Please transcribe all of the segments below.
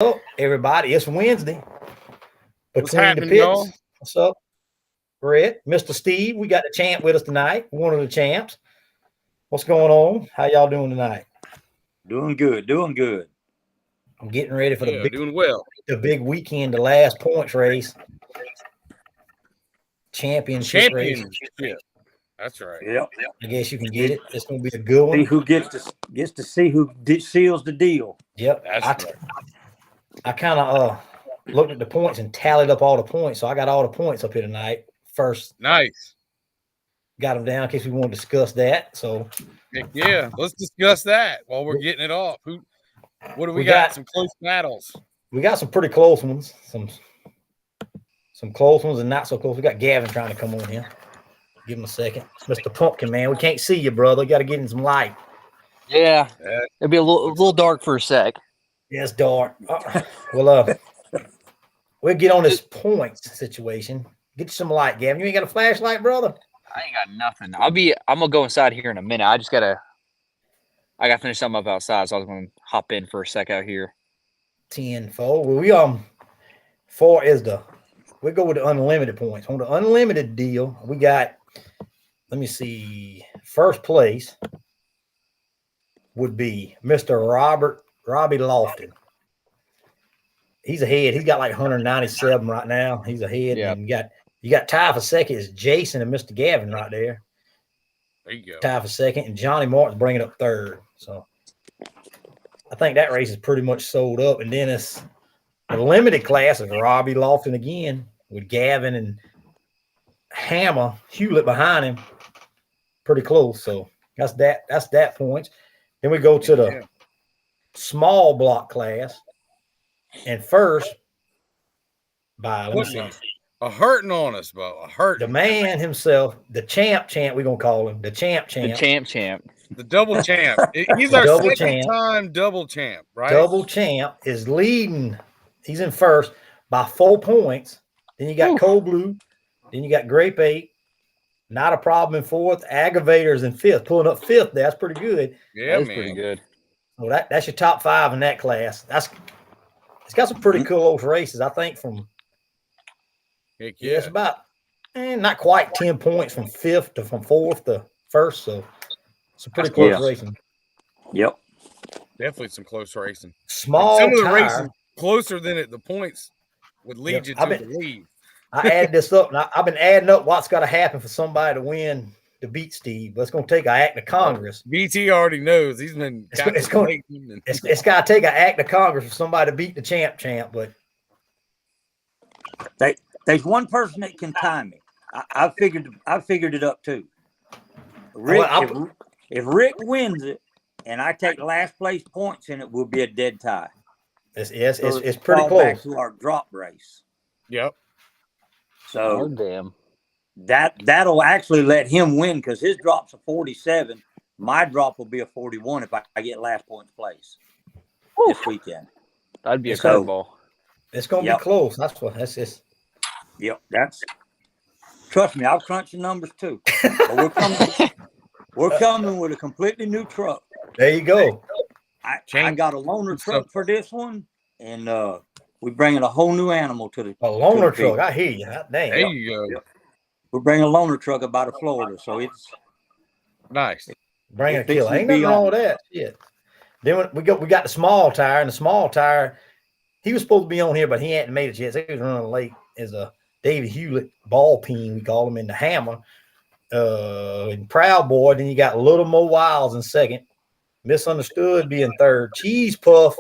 Hello, everybody. It's Wednesday. What's Between the happening, y'all? pits. What's up, Brett? Mr. Steve, we got the champ with us tonight. One of the champs. What's going on? How y'all doing tonight? Doing good, doing good. I'm getting ready for Yeah, doing well. the big weekend, the last points race, championship race. Championship. That's right. Yep. I guess you can get it. It's going to be a good See one. who gets to see who seals the deal. Yep. That's right. I kind of looked at the points and tallied up all the points, so I got all the points up here tonight. First, Nice. got them down in case we want to discuss that. So Heck yeah. Let's discuss that while we're getting it off. What do we We got? got- Some close battles. we got some pretty close ones. Some close ones and not so close. We got Gavin trying to come on here. Give him a second. Mr. Pumpkin Man, we can't see you, brother. Got to get in some light. Yeah, Yeah. it'll be a little dark for a sec. Yeah, it's dark. We'll get on this points situation. Get you some light, Gavin. You ain't got a flashlight, brother? I ain't got nothing. I'm gonna go inside here in a minute. I gotta finish something up outside, so I was gonna hop in for a sec out here. 10-4. Well, we go with the unlimited points. On the unlimited deal, we got, let me see, first place would be Mr. Robbie Lofton. He's ahead. He's got like 197 right now. He's ahead. Yeah. And you got tied for second is Jason and Mr. Gavin right there. There you go. Tied for second, and Johnny Martin's bringing up third. So I think that race is pretty much sold up. And then it's the limited class of Robbie Lofton again with Gavin and Hammer Hewlett behind him. Pretty close. So that's that points. Then we go to the small block class. And first, by let me see, A hurting on us, Bo. A hurt. the man himself, the champ, we're gonna call him the champ. The champ. The double champ. He's our Double second champ. time double champ, right? Double champ is leading. He's in first by 4 points. Then you got Cold Blue. Then you got Grape 8. Not a problem in fourth. Aggravators in fifth. Pulling up fifth. That's pretty good. Yeah, That's man. pretty good. So that's your top 5 in that class. It's got some pretty cool old races. I think from Heck it's yeah. about not quite 10 points from fourth to first. So it's a pretty close racing. Yep. Definitely some close racing. Small Some of the tire. racing closer than the points would lead you to believe. I add this up, and I've been adding up what's got to happen for somebody to win to beat Steve. But it's going to take an act of Congress. BT already knows. He's been It's got to take an act of Congress for somebody to beat the champ. But There's one person that can time me. I figured it up too. Rick, if Rick wins it and I take last place points in it, will be a dead tie. it's pretty Fall close. back to our drop race. Yep. So Oh damn. that'll actually let him win because his drop's a 47. My drop will be a 41 if I get last points place this weekend. That'd be a So- curveball. It's going to Yep. be close. That's Yep, trust me, I've crunched the numbers too. But we're coming with a completely new truck. There you go. I got a loaner truck for this one, and we're bringing a whole new animal to the A loaner to the truck. I hear you. Dang. There you go. Yep. We're bringing a loaner truck up out of Florida, so it's Nice. Bringing a It's killer. fixing Ain't to be nothing wrong on. with that. Shit. Then we got the small tire, and the small tire, he was supposed to be on here, but he hadn't made it yet. So he was running late as a David Hewlett ball peen, we call him, in the Hammer. And Proud Boy. Then you got Little Mo Wiles in second. Misunderstood being third. Cheese Puff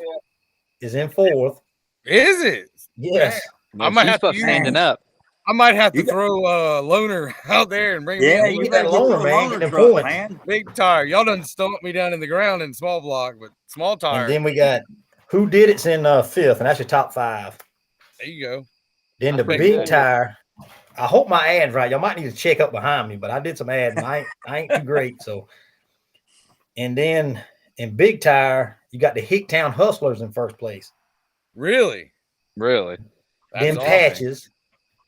is in fourth. Is it? Yes. I might have to Cheese Puff standing up. I might have to You got- throw Loner out there and bring yeah, me you get got that to get loaner, the man. Get loaner them truck, points. man. big tire. Y'all done stumped me down in the ground in small block, but small tire. And then we got Who Did It's in fifth, and that's your top 5. There you go. Then the That's pretty big good. tire. I hope my ad's right. Y'all might need to check up behind me, but I did some ads and I ain't too great. So, and then in big tire, you got the Hicktown Hustlers in first place. Really? Really? That's Then awesome. Patches.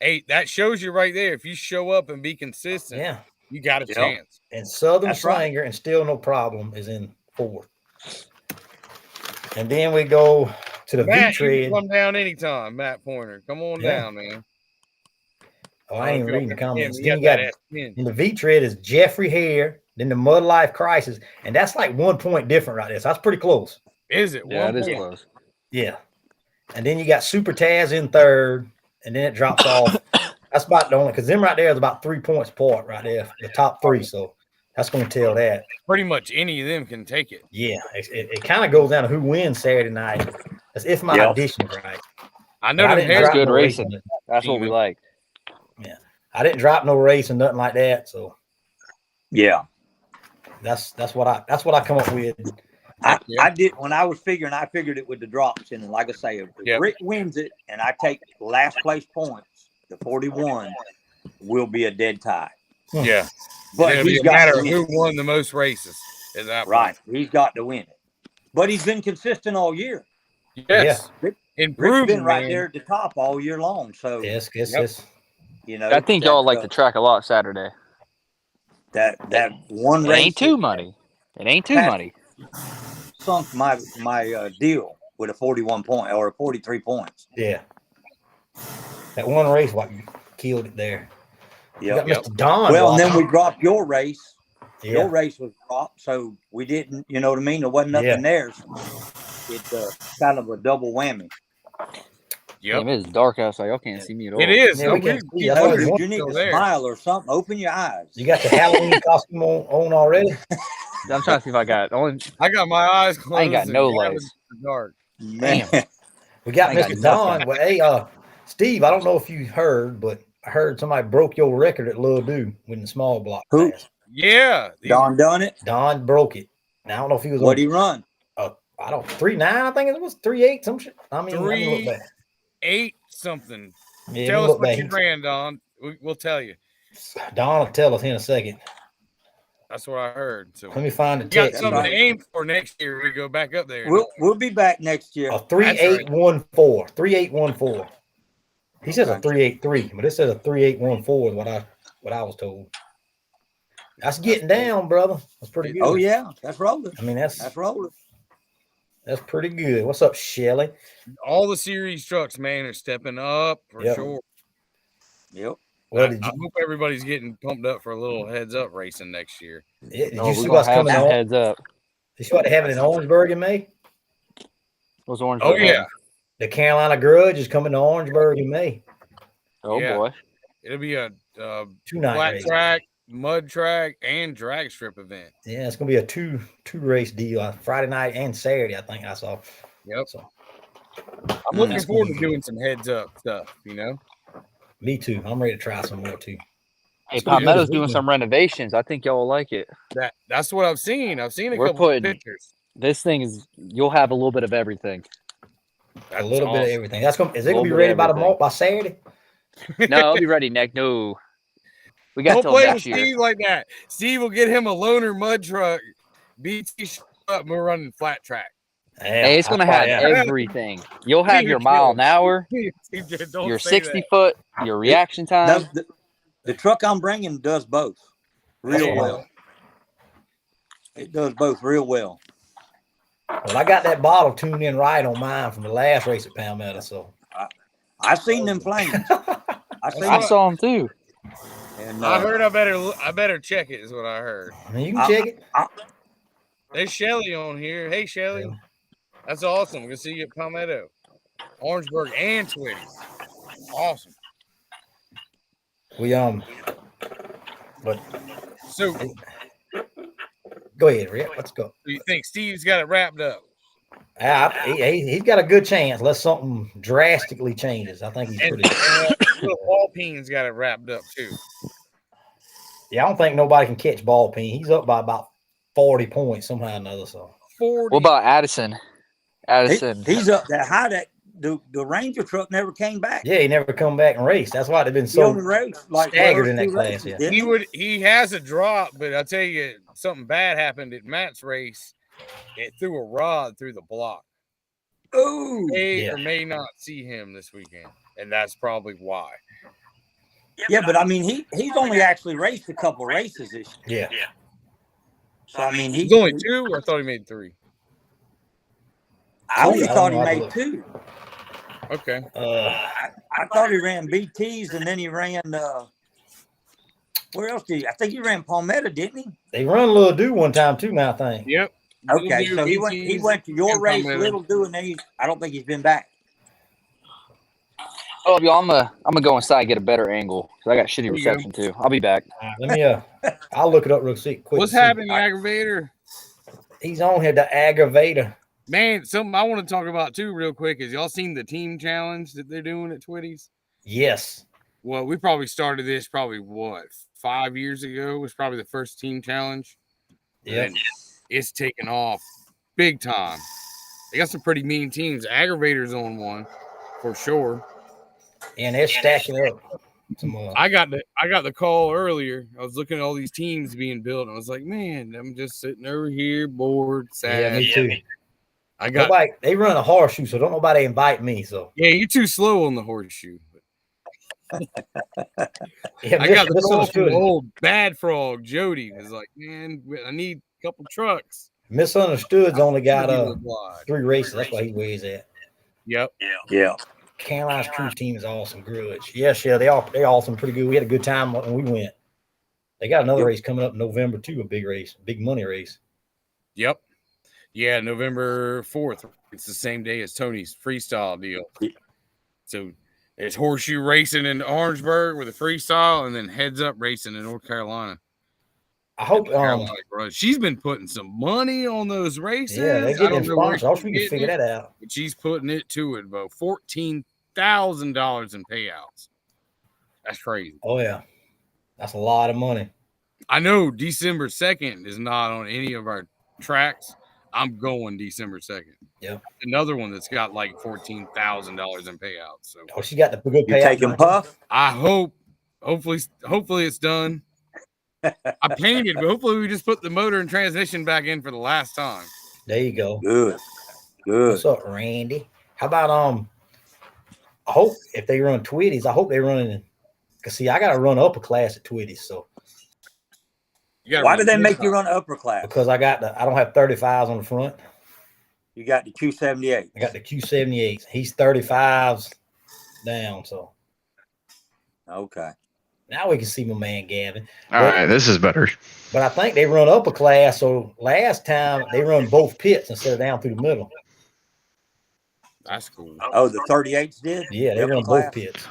Hey, that shows you right there. If you show up and be consistent, Yeah. you got a Yep. chance. And Southern That's right. Slinger and Still No Problem is in fourth. And then we go to the Matt, you V-tread. can come down anytime. Matt Pointer, come on Yeah. down, man. Oh, I ain't even reading the comments. He Then you got got that S10. in the V-tread is Jeffrey Hare, then the Mud Life Crisis, and that's like 1 point different right there. So that's pretty close. Is it? Yeah, One it is point? close. Yeah. And then you got Super Taz in third, and then it drops off. That's about the only because them right there is about 3 points apart right there, the top three. So that's going to tell that. Pretty much any of them can take it. Yeah, it kind of goes down to who wins Saturday night. That's if my Yeah. audition's right. I know But I them didn't hair drop good no race racing. on it. That's what we Even. like. I didn't drop no race and nothing like that. So Yeah. that's what I come up with. Yeah. I did when I was figuring. I figured it with the drops, and like I say, if Yep. Rick wins it, and I take last place points, the 41 will be a dead tie. Yeah. But It'll be he's a got matter to of win who it. won the most races. Is that Right? He's got to win it. But he's been consistent all year. Yes. Rick's Improving, been right man. there at the top all year long. So Yes. you know, I think y'all like the track a lot Saturday. that one It race ain't too money. It ain't too Pat- money. sunk my deal with a 41 point or 43 points. Yeah. That one race, what you killed it there. You Yeah. got Mr. Don. Well, and then watching. we dropped your race. Your Yeah. race was dropped, so we didn't. You know what I mean? There wasn't nothing Yeah. there. So it's kind of a double whammy. Yep. Damn, it is dark outside. Y'all can't see me at all. It is. Yeah, No, we can't see. we- That's Oh, what dude, it's you need still to there. smile or something. Open your eyes. You got the Halloween costume on already? I'm trying to see if I got only. I got my eyes closed. I ain't got and no Gavin's lights. in the dark. Man, We got I got Mr. nothing. Don. Well, hey, Steve, I don't know if you heard, but I heard somebody broke your record at Lil Do with the small block. Who? class. Yeah. Don done it. Don broke it. Now I don't know if he was What'd on he run? I don't 3.9, I think it was 3.8, some shit. I mean, let me look back. 3.8 something. Yeah, Tell let me us look what back. you ran, Don. We'll tell you. Don will tell us in a second. That's what I heard. So Let me find the you got text. something right. to aim for next year. We go back up there. We'll be back next year. A 3.814. 3.814. He says a 3.83, but it says a 3.814 is what I was told. That's getting down, brother. That's pretty good. Oh yeah, that's rolling. I mean, That's rolling. that's pretty good. What's up, Shelly? All the series trucks, man, are stepping up for Yep. sure. Yep. Well, I did you, hope everybody's getting pumped up for a little heads up racing next year. did Oh, you see we're what's gonna have coming some on? heads up. Did you see what they having in Orangeburg in May? What's orange? Oh yeah, The Carolina Grudge is coming to Orangeburg in May. Oh Yeah. boy. it'll be a 2-night flat race. track, mud track, and drag strip event. Yeah, it's gonna be a two race deal on Friday night and Saturday. I think I saw. Yep. So I'm looking That's forward gonna to be doing some heads up stuff. me too. I'm ready to try some more too. Hey, It's gonna be Palmetto's good. doing some renovations. I think y'all will like it. That's what I've seen. I've seen a We're couple putting- pictures. This thing is. You'll have a little bit of everything. A little bit of everything. Is it gonna be Little bit ready of by everything. by Saturday? No, I'll be ready next. No, we got Don't till play with next year. Steve like that. Steve will get him a loaner mud truck. BT up, and we're running flat track. Yeah, Hey, it's gonna have yeah. everything. You'll have your Steve mile will an hour, Don't your say 60 that. foot, your reaction time. No, the truck I'm bringing does both real Yeah. well. It does both real well. Well, I got that bottle tuned in right on mine from the last race at Palmetto. So I seen them flames. I seen I them. saw them too. And, I heard I better check it, is what I heard. I mean, you can check it. There's Shelly on here. Hey, Shelly. Yeah. That's awesome. Good to see you at Palmetto, Orangeburg, and Twitty. Awesome. We but So, go ahead, Rick. Let's go. do you think Steve's got it wrapped up? He's got a good chance unless something drastically changes. I think he's And pretty. little Alpine's got it wrapped up too. Yeah, I don't think nobody can catch Ball Peen. He's up by about 40 points somehow or another. So 40. What about Addison? Addison. he's up that high. That the Ranger truck never came back. yeah, he never come back and race. That's why they've been He only so raced like staggered first in that two class, races, yeah. didn't he has a drop, but I'll tell you something bad happened at Matt's race. It threw a rod through the block. Oh, May Yeah. or may not see him this weekend, and that's probably why. yeah, but I mean, he's only actually raced a couple races this year. yeah. So I mean, He's only 2. I thought he made 3. I only I don't thought he know how to made look. 2. Okay. I thought he ran BTs and then he ran. Where else did he? I think he ran Palmetto, didn't he? They run Little Do one time too now, I think. Yep. Okay, Little so he BTs went to your and race, Palmetto. Little Do, and then I don't think he's been back. Oh, y'all, I'm gonna go inside and get a better angle because I got shitty There you go. reception too. I'll be back. Let me I'll look it up real quick. What's to see. happening, Aggravator? He's on here, the aggravator. Man, something I want to talk about too, real quick, is y'all seen the team challenge that they're doing at Twitties? Yes. Well, we probably started this what 5 years ago was probably the first team challenge. Yeah. And it's taken off big time. They got some pretty mean teams. Aggravators on one for sure. And they're stacking up. Some more. I got the call earlier. I was looking at all these teams being built, and I was like, man, I'm just sitting over here bored, sad. Yeah, me too. They run a horseshoe, so don't nobody invite me. So yeah, you're too slow on the horseshoe. yeah, I got the call from misunderstood. old Bad Frog Jody. Was like, man, I need a couple trucks. Misunderstood's only got He replied. 3 races. That's why he weighs at. Yep. Yeah. Caroline's Cruise team is awesome. Grudge. Yes, yeah, they awesome, pretty good. We had a good time when we went. They got another race coming up in November too, a big race, big money race. Yep. Yeah, November 4th. It's the same day as Tony's freestyle deal. So it's horseshoe racing in Orangeburg with a freestyle, and then heads up racing in North Carolina. I hope she's been putting some money on those races. Yeah, they get them sponsors. I wish we could figure that out. But she's putting it to it, about $14,000 in payouts. That's crazy. Oh yeah, that's a lot of money. I know December 2nd is not on any of our tracks. I'm going December 2nd. Yep. Another one that's got like $14,000 in payouts. So she got the good payout. You taking Puff? I hope. Hopefully it's done. I painted, but hopefully we just put the motor and transmission back in for the last time. There you go. Good. What's up, Randy? How about I hope if they run Twitties, I hope they run. Cause see, I got to run upper class at Twitties, so. Why did they make you run upper class? Because I don't have 35s on the front. You got the Q78. I got the Q78s. He's 35s down, so. Okay. Now we can see my man Gavin. All right, this is better. But I think they run upper class. So last time they run both pits instead of down through the middle. That's cool. Oh, the 38s did? Yeah, they run both pits.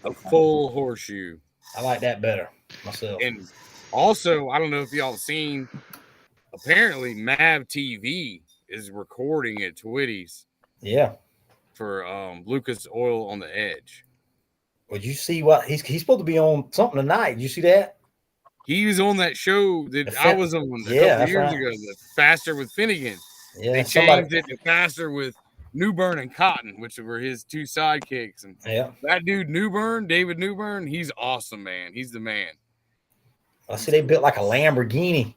A full horseshoe. I like that better myself. And also, I don't know if y'all have seen, apparently Mav TV is recording at Twitties. Yeah. For Lucas Oil on the Edge. Would you see what he's supposed to be on something tonight? Did you see that? He was on that show that I was on a couple years ago, the Faster with Finnegan. Yeah, they changed it to Faster with Newburn and Cotton, which were his 2 sidekicks. And that dude Newburn, David Newburn, he's awesome, man. He's the man. I see they built like a Lamborghini.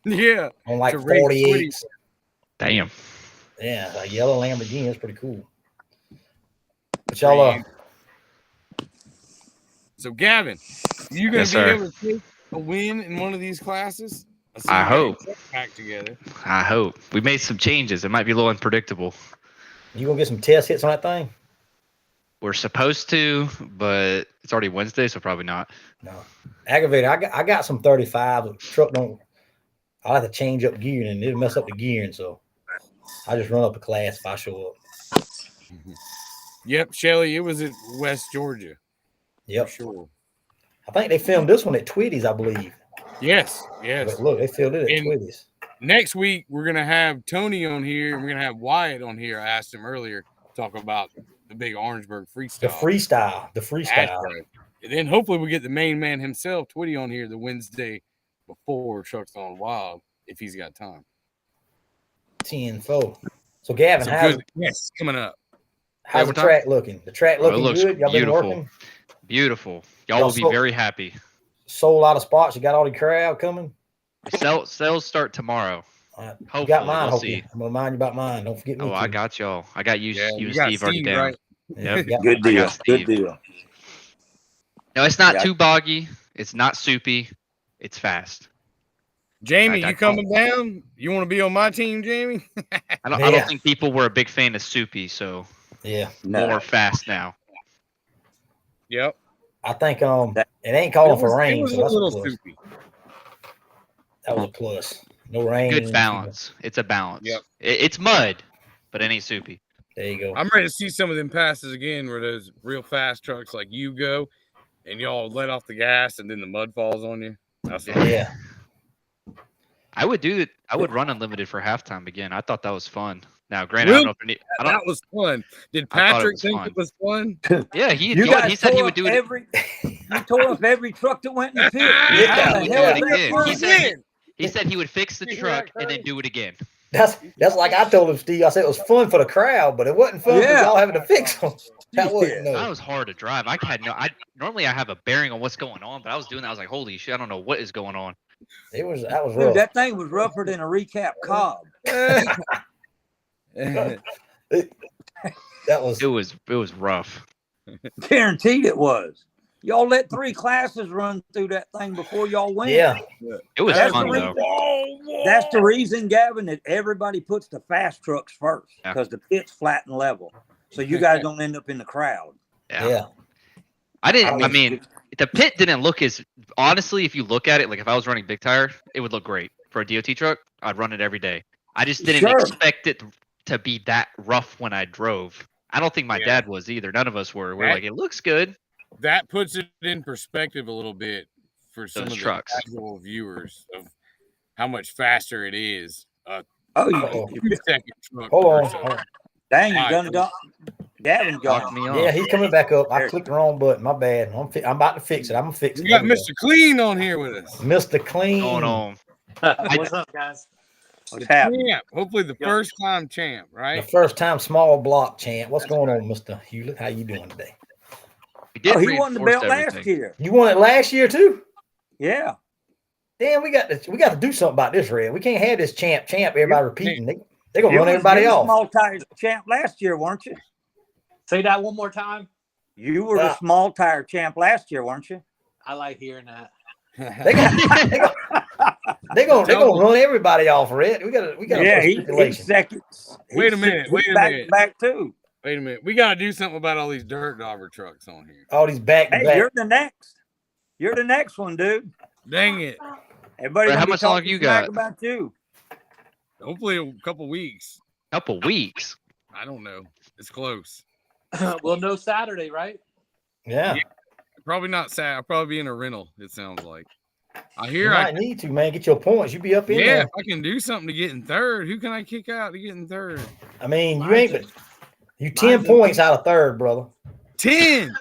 Yeah. On like 48. Damn. Yeah, a yellow Lamborghini. That's pretty cool. But y'all So Gavin, you gonna be able to take a win in one of these classes? I hope. Back together. I hope. We made some changes. It might be a little unpredictable. You gonna get some test hits on that thing? We're supposed to, but it's already Wednesday, so probably not. No. Aggravator. I got some 35. Truck don't. I have to change up gearing and it'll mess up the gearing. So I just run up a class if I show up. Yep, Shelly. It was at West Georgia. Yep. For sure. I think they filmed this one at Twitties, I believe. Yes. But look, they filmed it at Twitties. Next week, we're going to have Tony on here, and we're going to have Wyatt on here. I asked him earlier to talk about the big Orangeburg freestyle. The freestyle. And then hopefully we get the main man himself, Twitty, on here the Wednesday before Trucks on Wild, if he's got time. 10-4. So, Gavin, yes, coming up. How's the track looking? The track looking good? Y'all beautiful. been working? Beautiful. Y'all will be very happy. Sold a lot of spots. You got all the crowd coming? Sales start tomorrow. Hopefully, you got mine. We'll see. I'm gonna remind you about mine. Don't forget me. Oh, I got y'all. I got you. Yeah, you and got Steve already down. Right? Yep. Good deal. Good deal. No, it's not too boggy. It's not soupy. It's fast. Jamie, I you coming down? You want to be on my team, Jamie? I don't Yeah. think people were a big fan of Soupy, so Yeah. No. more fast now. Yep. I think it ain't It calling was, for it rain, was so a that's a little plus. soupy. That was a plus. No rain. Good balance. It's a balance. Yep. It's mud, but it ain't Soupy. There you go. I'm ready to see some of them passes again where those real fast trucks like you go and y'all let off the gas and then the mud falls on you. That's what Yeah. I would do it. I would run unlimited for halftime again. I thought that was fun. Now, granted, I don't know if I don't. that was fun. Did I thought it Patrick was think fun. it was fun? Yeah, he You enjoyed. guys He said he tore would up do it. you tore up every truck that went in the pit. Yeah, How the he hell would did do that it work? again. He said he would fix the You hear truck that, and then Curtis? do it again. That's like I told him, Steve. I said it was fun for the crowd, but it wasn't fun for Yeah. y'all having to fix them. That wasn't Yeah. no. That was hard to drive. I had no. Normally I have a bearing on what's going on, but I was doing that. I was like, holy shit, I don't know what is going on. That was Dude, rough. that thing was rougher than a recap cob. That was It was rough. Guaranteed it was. Y'all let 3 classes run through that thing before y'all went. yeah. It was That's fun the though. reason. That's the reason, Gavin, that everybody puts the fast trucks first Yeah. because the pit's flat and level, so you guys don't end up in the crowd. Yeah. I didn't. I I mean, the pit didn't look as honestly. If you look at it, like if I was running big tire, it would look great for a DOT truck. I'd run it every day. I just didn't Sure. expect it to be that rough when I drove. I don't think my Yeah. dad was either. None of us were. We're That- like, it looks good. That puts it in perspective a little bit for some Those of trucks. the casual viewers of how much faster it is. Oh, Uh-oh. you, 2-second truck. Hold on. versus- dang, you Alright. done got Gavin Knocked gone. me off. Yeah, he's coming back up. I clicked the wrong button. My bad. I'm about to fix it. I'm gonna fix it. We got There we Mr. Clean on here with us. go. Mr. Clean. Going on. What's up, guys? What's The happening? champ. Hopefully the Yep. first time champ, The right? first time small block champ. What's going on, Mr. Hewlett? How you doing today? We did Oh, he won the reinforce belt last everything. year. You won it last year too? Yeah. Damn, we got to do something about this, Red. We can't have this champ. Everybody repeating. They're gonna You run was everybody the off. small tire champ last year, weren't you? Say that one more time. You were the small tire champ last year, weren't you? I like hearing that. They're gonna run everybody off, Red. We gotta Yeah, put he's stipulation. second. Wait a minute, He's wait a back minute. to back too. Wait a minute. We got to do something about all these dirt dauber trucks on here. All these back to Hey, back. you're the next. You're the next one, dude. Dang it. Everybody, Brett, how gonna be much longer talking you smack got? about you? Hopefully a couple weeks. Couple weeks. I don't know. It's close. Well, no Saturday, right? Yeah. Probably not sad. I'll probably be in a rental, it sounds like. I You hear might need to, man. Get your points. You be up in yeah, there. if I can do something to get in third, who can I kick out to get in third? I mean, you Mine's ain't but you 10 points out of third, brother. 10.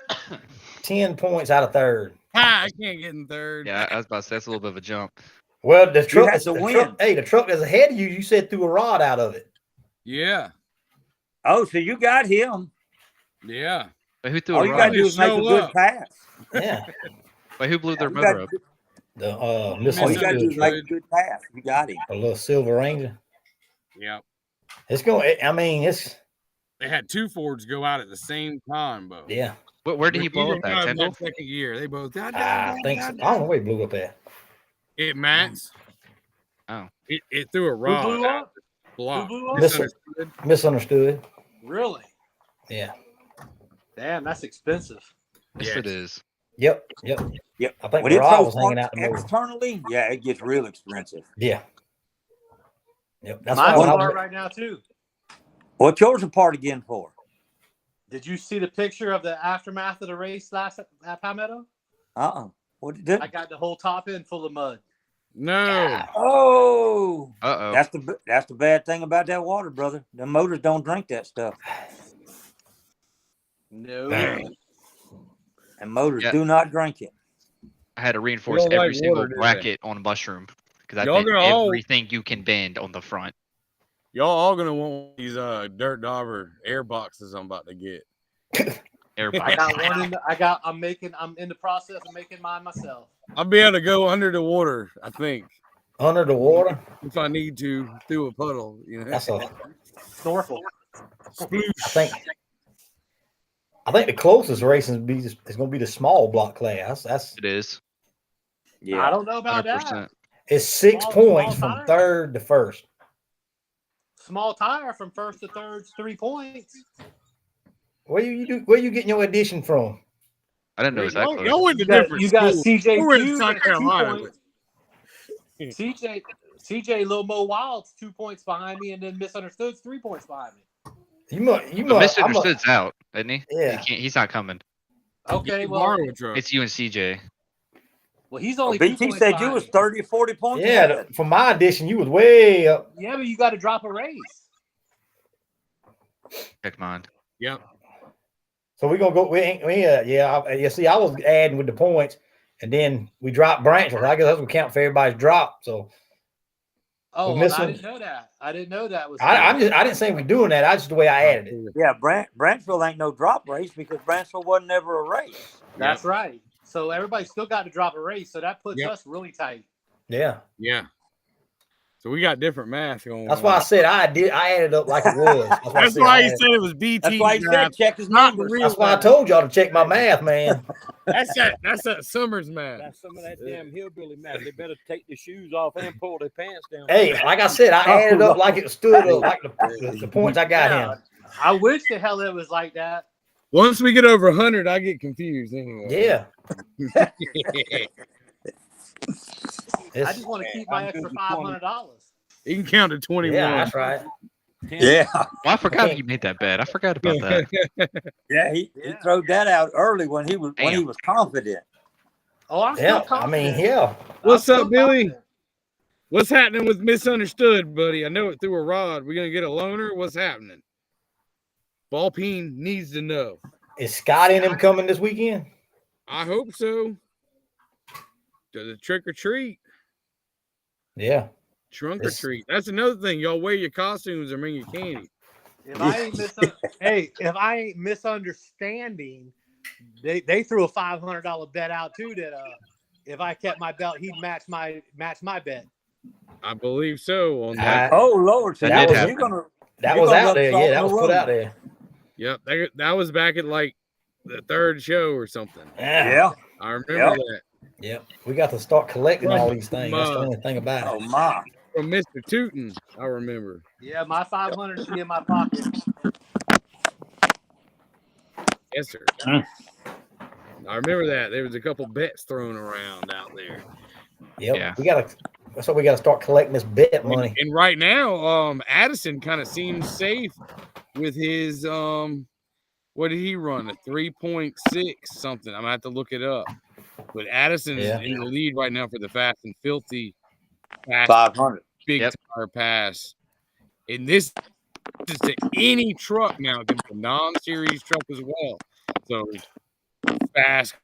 10 points out of third. I can't get in third. Yeah, I was about to say that's a little bit of a jump. Well, the truck, have to the win. truck, hey, the truck that's ahead of you, you said threw a rod out of it. Yeah. Oh, so you got him. Yeah. But who threw All a you rod? gotta do is make a Show good up. pass. Yeah. But who blew their You motor gotta up? do- The All you misunderstood gotta do is truck, make a good pass. You got him. a little Silver Ranger. Yeah. It's going. I mean, it's They had 2 Fords go out at the same time, Bo. yeah. Where did he blow up Neither one at? of them Tyndall? had second year. They both. I think so. I don't know where he blew up at. It Max. Oh. It threw a Who rod. blew up? Block. Who blew up? Misunderstood. Misunderstood. Really? Yeah. Damn, that's expensive. Yes, Yes. it is. Yep. Yep. I think When the it rod throws was hanging out parts the motor. externally, yeah, it gets real expensive. Yeah. Yep. That's Mine's why when I apart was, right now too. What's yours apart again for? Did you see the picture of the aftermath of the race last at Palmetto? What did it do? I got the whole top end full of mud. No. Oh, Uh-oh. that's the bad thing about that water, brother. The motors don't drink that stuff, No. Dang. and motors Yeah. do not drink it. I had to reinforce don't every like single water, do they? bracket on mushroom because I Y'all bent gonna all- everything you can bend on the front. Y'all all gonna want these dirt dauber air boxes I'm about to get. Everybody. I got one in I'm in the process of making mine myself. I'll be able to go under the water, I think, under the water. if I need to through a puddle. You know, That's a. Snorkel. Sploosh. I think the closest racing is going to be the small block class. That's It is. Yeah, I don't know about 100%. It's 6 Small points from tire? third to first. Small tire from first to third's 3 points. Where you getting your addition from? I didn't know it was that Y'all, close. y'all went to You got, different you got schools. CJ We went to Hughes South at 2 Carolina. points. CJ Lil Mo Wild's 2 points behind me, and then Misunderstood's 3 points behind me. You must. But Misunderstood's out, isn't he? Yeah. He's not coming. Okay, You well, borrow a truck. It's you and CJ. he's Well, only 2 BT points said you behind was me. 30 or 40 points. Yeah, ahead. for my addition, you was way up. Yeah, but you got to drop a race. Check mine. Yep. So we're gonna go. You see, I was adding with the points, and then we dropped Branchville. I guess that's what count for everybody's drop. So Oh, We're well, I missing- didn't know that. I didn't know that was. I didn't say we're doing that. I just the way I added it. Yeah, Branchville ain't no drop race because Branchville wasn't ever a race. That's right. So everybody still got to drop a race. So that puts Yep. us really tight. Yeah, Yeah. So we got different math going that's on. why I said I added up like it was. That's why, I That's said, why I he added- said it was BT. That's why he said math. check his Not the numbers. real That's why I math. told y'all to check my math, man. That's that Summers math. That's some of that damn hillbilly math. They better take their shoes off and pull their pants down. Hey, like I said, I added up like it stood up, like the points I got him. I wish the hell it was like that. Once we get over 100, I get confused anyway. Yeah. I It's- just want to keep my I'm extra good to $500. You can count to 21. yeah, that's right. Yeah, Well, I forgot you made that bet. I forgot about that. yeah, he Yeah. throwed that out early when he was Damn. confident. Oh, I'm still Yeah, I confident. mean, yeah. What's I'm up, still Billy? confident. What's happening with Misunderstood, buddy? I know it through a rod. We're going to get a loaner. What's happening? Ballpeen needs to know. Is Scotty and them coming this weekend? I hope so. To the trick or treat. Yeah. Trunk or This- treat. That's another thing. Y'all wear your costumes or bring your candy. If I ain't if I ain't misunderstanding, they threw a $500 bet out too that if I kept my belt, he'd match my bet. I believe so. On that. I- Oh Lord, so That did you happen. gonna that You're was gonna out rub there. salt Yeah, in that the was put wound. out there. Yep. That was back at like the third show or something. yeah. I remember Yep. that Yep. We got to start collecting all these things. That's the Ma. only thing about Oh it. my. from Mr. Tootin. I remember. Yeah, my 500 is in my pocket. Yes, sir. Mm. I remember that. There was a couple bets thrown around out there. Yep. Yeah. That's what we got to start collecting this bet money. And right now, Addison kind of seems safe with his what did he run? A 3.6 something. I'm gonna have to look it up. But Addison's Yeah. in the lead right now for the fast and filthy pass, 500. big Yep. tire pass. And this is to any truck now. It can be a non-series truck as well. So fast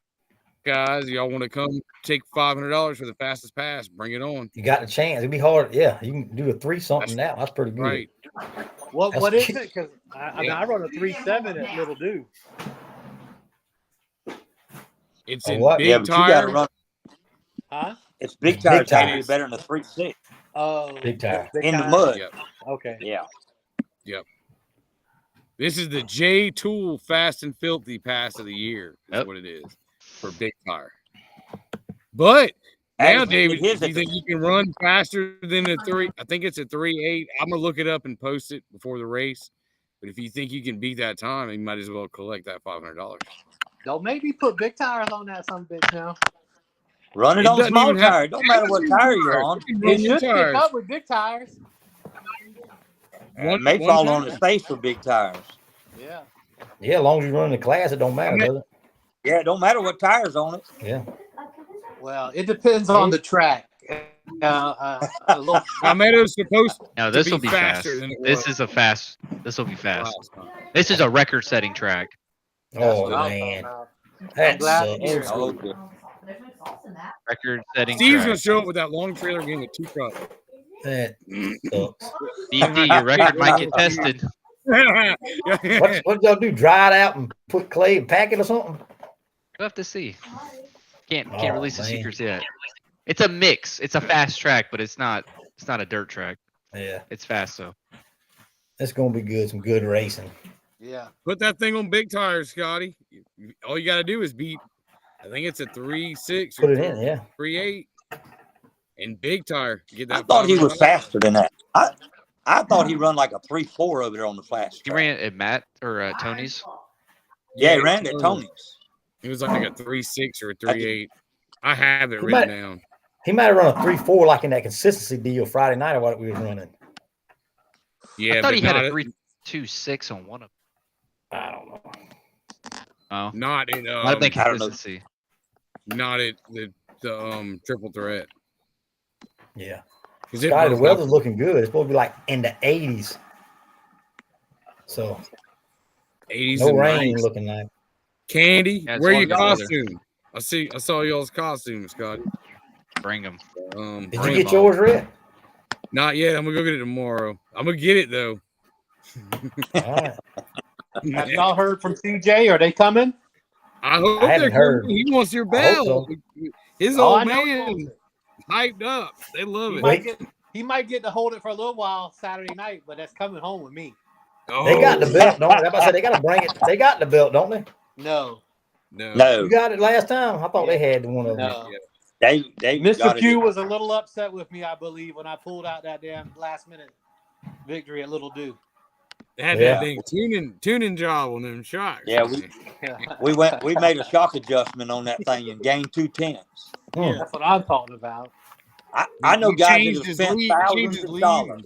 guys, y'all want to come take $500 for the fastest pass? Bring it on. You got the chance. It'd be hard. Yeah, you can do a 3 something now. That's pretty good. Right. What That's- is it? Because I mean, I run a 3.7 at Little Dew. It's A in what? big Yeah, but you tire. gotta run. Huh? It's big Big tires tires. actually better than a 3.6 Oh, Big tire. in the tire. mud. Yep. Okay. Yeah. This is the J Tool Fast and Filthy Pass of the Year. Is Yep. what it is for big tire. But now, Addison, David, his do you at think you can run faster than a 3? I think it's a 3.8. I'm gonna look it up and post it before the race. But if you think you can beat that time, you might as well collect that $500. Don't make me put big tires on that some bitch now. Run it It on doesn't small even have- tire. It don't matter what tire you're on. You can It run your should pick tires. up with big tires. It may One fall on time. his face with big tires. Yeah. Yeah, as long as you run the class, it don't matter, does it? Yeah, it don't matter what tires on it. Yeah. Well, it depends on the track. A little, Palmetto's supposed No, to this be will be fast. faster than it This was is a fast. This will be fast. last time. This is a record-setting track. Oh, what I'm man. talking about. That glad to sucks. hear it. Oh, okay. Record-setting Steve's track. gonna show up with that long trailer game with 2 trucks. That sucks. BT, your record might get tested. What y'all do? Dry it out and put clay and pack it or something? We'll have to see. Can't Oh, release the man. secrets yet. It's a mix. It's a fast track, but it's not a dirt track. Yeah. It's fast though. It's gonna be good. Some good racing. Yeah. Put that thing on big tires, Scotty. All you got to do is beat. I think it's a 3.6 Put or it in, yeah. 3.8. And Big Tire, get I that. thought he was $500. faster than that. I thought he run like a 3.4 over there on the flash He track. ran at Matt or Tony's. Yeah, he ran at Tony. Tony's. It was like a 3.6 or a 3.8. I have it He written might- down. He might have run a 3.4 like in that consistency deal Friday night or what we was running. Yeah, I thought but he had not a at- 3.26 on one of I don't know. Oh, not in might have been I don't know. consistency. not at the triple threat. Yeah. 'Cause it Scotty, the broke up. weather's looking good. It's supposed to be like in the 80s. So 80s no and rain 90s. looking like. Candy, Yeah, it's wear your warm weather. costume. I saw y'all's costume, Scotty. Bring him. Did bring you 'em get on. yours, Rick? Not yet. I'm gonna go get it tomorrow. I'm gonna get it though. All right. Have y'all heard from CJ? Are they coming? I hope I they're haven't heard. coming. He wants your I hope bell. so. His Oh, I old know he man wants it. hyped up. They love He it. Wait. might get to hold it for a little while Saturday night, but that's coming home with me. They got the Oh, belt, don't they? That's why I said they got to bring it. They got the belt, don't they? No, no. No, You got it last time. I thought they had one of them. no. Yeah. they Mr. got Pugh it. was a little upset with me, I believe, when I pulled out that damn last minute victory at Little Dew. They had Yeah. that dang tuning job on them shocks. Yeah, we made a shock adjustment on that thing and gained 2/10. Hmm. That's what I'm talking about. I know You guys that changed have his spent lead- thousands changed his of lead. dollars.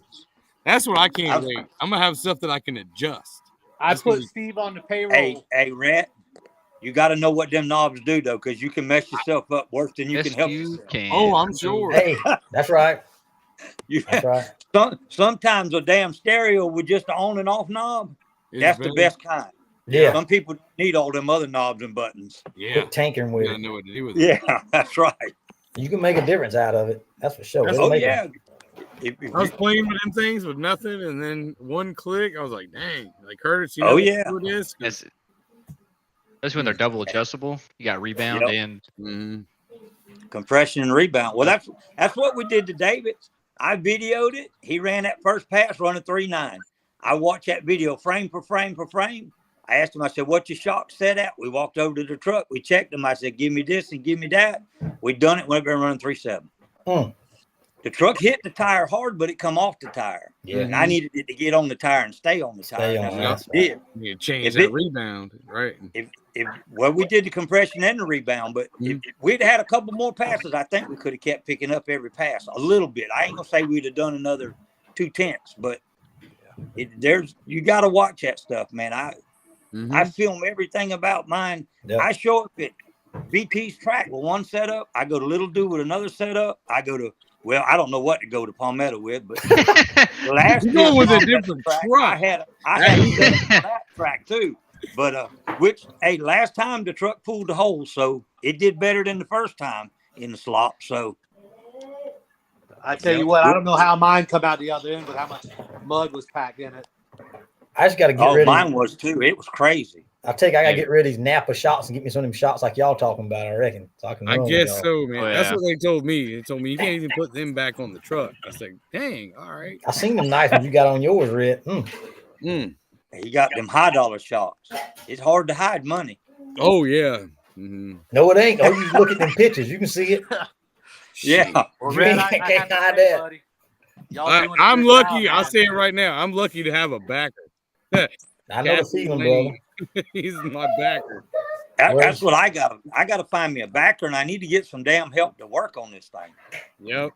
That's what I can't I'm- wait. I'm gonna have stuff that I can adjust. I That's gonna put be- Steve on the payroll. Hey, Rhett, you got to know what them knobs do though, because you can mess yourself up worse than you Yes, can help you yourself. can. Oh, I'm sure. Hey, that's right. You, That's right. sometimes a damn stereo with just an on and off knob, It's that's the better. best kind. Yeah. Some people need all them other knobs and buttons. Yeah, Quit tinkering with I it. know what to do with it. Yeah, that's right. You can make a difference out of it. That's for sure. That's- It'll Oh make yeah. If I was you- playing with them things with nothing, and then one click, I was like, "Dang!" Like Curtis, you know Oh, what yeah. to do with this? That's, especially when they're double adjustable. You got rebound Yep. and Mhm. compression and rebound. Well, that's what we did to David. I videoed it. He ran that first pass running 3.9. I watched that video frame for frame for frame. I asked him, I said, "What's your shock set at?" We walked over to the truck. We checked him. I said, "Give me this and give me that." We done it. We've been running 3.7. Hmm. The truck hit the tire hard, but it come off the tire. Yeah. And I needed it to get on the tire and stay on the tire. Stay on That's it, what that's I did. You change If that it- rebound, right? Well, we did the compression and the rebound, but if we'd had a couple more passes, I think we could have kept picking up every pass a little bit. I ain't gonna say we'd have done another 2/10, but you got to watch that stuff, man. I Mhm. film everything about mine. Yeah. I show up at VP's track with one setup. I go to Little Dew with another setup. I go to I don't know what to go to Palmetto with, but the last You're going with a Palmetto different track, truck. I had a setup for that track too. But last time the truck pulled the hole, so it did better than the first time in the slop. So I tell you what, I don't know how mine come out the other end, but how much mud was packed in it. I just got to get rid mine of. was too. It was crazy. I got to get rid of these Napa shots and get me some of them shots like y'all talking about. I reckon. So I can. I run with guess y'all. so, man. Oh, That's yeah. what they told me. They told me you can't even put them back on the truck. I said, "Dang, all right." I seen them nice ones you got on yours, Red. Mm. He got them high dollar shots. It's hard to hide money. Oh yeah. Mhm. No, it ain't. Oh, you look at them pictures. You can see it. Yeah. Well, You Red, ain't- I have can't to hide say, that. buddy, y'all doing a I'm good lucky. job, I'll man. say it right now. I'm lucky to have a backer. I know the Cassie feeling, Lane. brother. He's my backer. That's what I got. I got to find me a backer, and I need to get some damn help to work on this thing. Yep.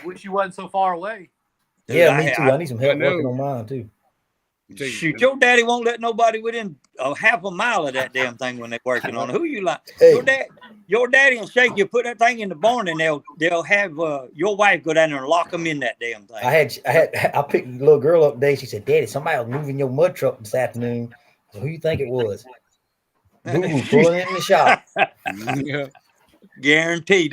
I wish you wasn't so far away. Dude, Yeah, me too. I need some help I know. working on mine too. Shoot, your daddy won't let nobody within a half a mile of that damn thing when they're working on it. Who you like? Hey. Your daddy will shake you, put that thing in the barn, and they'll have your wife go down there and lock them in that damn thing. I picked the little girl up today. She said, "Daddy, somebody was moving your mud truck this afternoon." So who you think it was? Boo-boo pulling in the shop. Yeah, Guaranteed.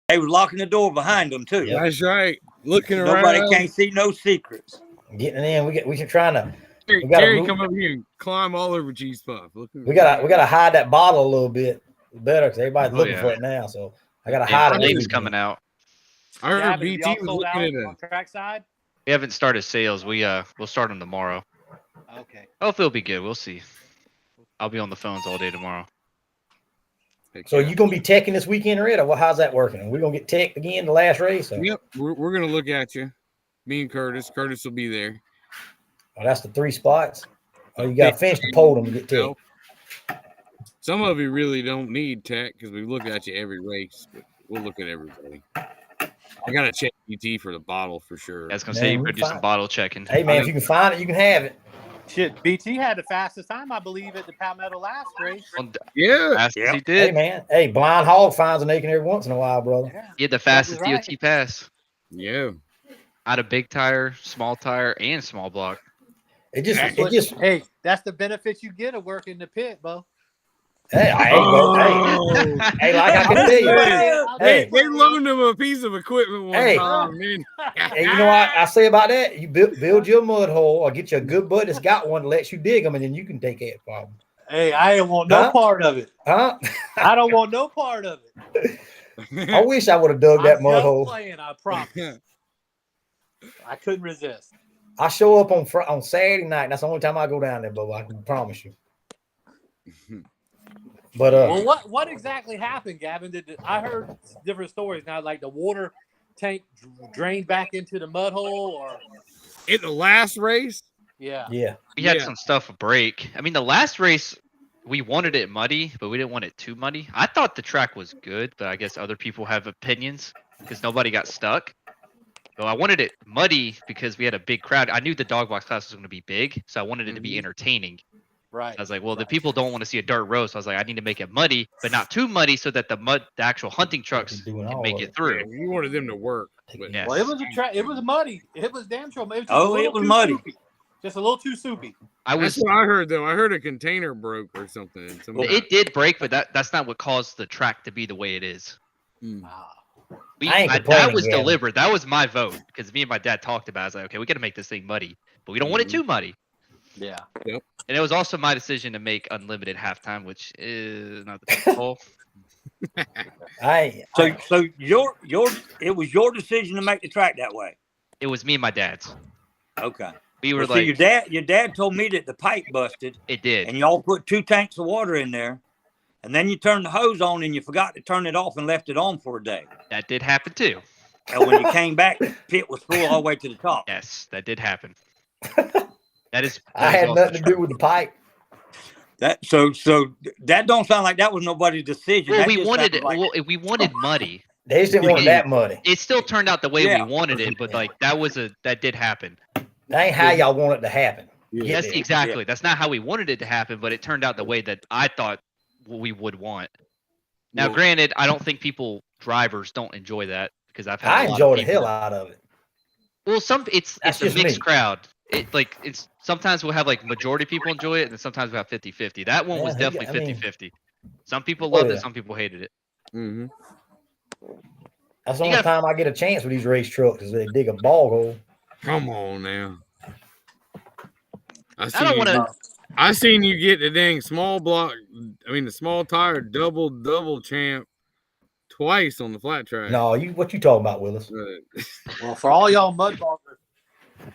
They was locking the door behind them too. Yeah. that's right. Looking Nobody around. can't see no secrets. Getting in. We can trying to. Terry, we gotta Terry move- come over here and climb all over Cheese Puff. We gotta hide that bottle a little bit better because everybody's Oh, looking yeah. for it now. So I gotta Yeah, hide I it. think it's coming out. I heard Gavin, BT y'all was sold out looking at on trackside? We haven't started sales. We'll start them tomorrow. Okay. Hopefully it'll be good. We'll see. I'll be on the phones all day tomorrow. Heck So yeah. you gonna be teching this weekend already? Or how's that working? We're gonna get teched again the last race? Or? Yep, we're gonna look at you. Me and Curtis. Curtis will be there. Oh, that's the 3 spots. Oh, you gotta finish the podium to get No. teched. Some of you really don't need tech because we look at you every race, but we'll look at everybody. I gotta check BT for the bottle for sure. I was gonna Man, say you we better do some fine. bottle checking. Hey man, if you can find it, you can have it. Shit, BT had the fastest time, I believe, at the Palmetto last race. Yeah, Fast as Yep. he Hey did. man, hey, blind hog finds a naked every once in a while, brother. Yeah. He had the That fastest was right. DOT pass yeah. out of big tire, small tire, and small block. It just, That's it what, just. hey, that's the benefits you get of working the pit, Bo. Hey, hey, like I can tell you. Hey. They loaned him a piece of equipment one Hey. time, man. Hey, you know what I say about that? You build your mud hole or get you a good buddy that's got one that lets you dig them, and then you can take care of the problem. Hey, I don't want no Huh? part of it. Huh? I don't want no part of it. I wish I would have dug that I'm mud just hole. playing, I promise. I couldn't resist. I show up on Saturday night. And that's the only time I go down there, Bubba. I can promise you. But Well, what exactly happened, Gavin? I heard different stories now, like the water tank drained back into the mud hole, or In the last race, yeah. yeah, We had Yeah. some stuff break. I mean, the last race, we wanted it muddy, but we didn't want it too muddy. I thought the track was good, but I guess other people have opinions because nobody got stuck. So I wanted it muddy because we had a big crowd. I knew the dog box class was going to be big, so I wanted it to be entertaining. Right. I was like, well, the people don't want to see a dirt road, so I was like, I need to make it muddy, but not too muddy so that the actual hunting trucks doing can all make of it it. through. yeah, we wanted them to work. But Yeah. Well, it was a track. It was muddy. It was damn sure. It was just Oh, a little it was too muddy. soupy. Just a little too soupy. I that's was. what I heard though. I heard a container broke or something. and somebody- It did break, but that's not what caused the track to be the way it is. Mm. I ain't That complaining, was Gavin. deliberate. That was my vote because me and my dad talked about it. I was like, okay, we got to make this thing muddy, but we don't want it too muddy. Yeah. And it was also my decision to make unlimited halftime, which is not the best call. So it was your decision to make the track that way. It was me and my dad's. Okay. We were Well, see, like, your dad told me that the pipe busted, it did. and y'all put 2 tanks of water in there, and then you turned the hose on and you forgot to turn it off and left it on for a day. That did happen too. And when you came back, the pit was full all the way to the top. Yes, that did happen. That is. I had nothing to do with the pipe. That so that don't sound like that was nobody's decision. Well, That we just wanted sounded like- we wanted muddy. They just didn't want it that muddy. It still turned out the way Yeah. we wanted it, but like that did happen. That ain't how y'all want it to happen. Yes, did. exactly. That's not how we wanted it to happen, but it turned out the way that I thought we would want. Now, Well- granted, I don't think drivers don't enjoy that because I've had. I a lot enjoy of the people hell that- out of it. Well, That's it's a just mixed me. crowd. It's sometimes we'll have like majority people enjoy it, and then sometimes we have 50-50. That one was Yeah, definitely I mean- 50-50. Some people Oh, loved yeah. it, some people hated it. Mhm. That's the You only gotta- time I get a chance with these race trucks is they dig a bog hole. Come on now. I don't want to. I seen you get the dang small block. I mean, the small tire double champ twice on the flat track. No, what you talking about, Willis? Well, for all y'all mud boggers,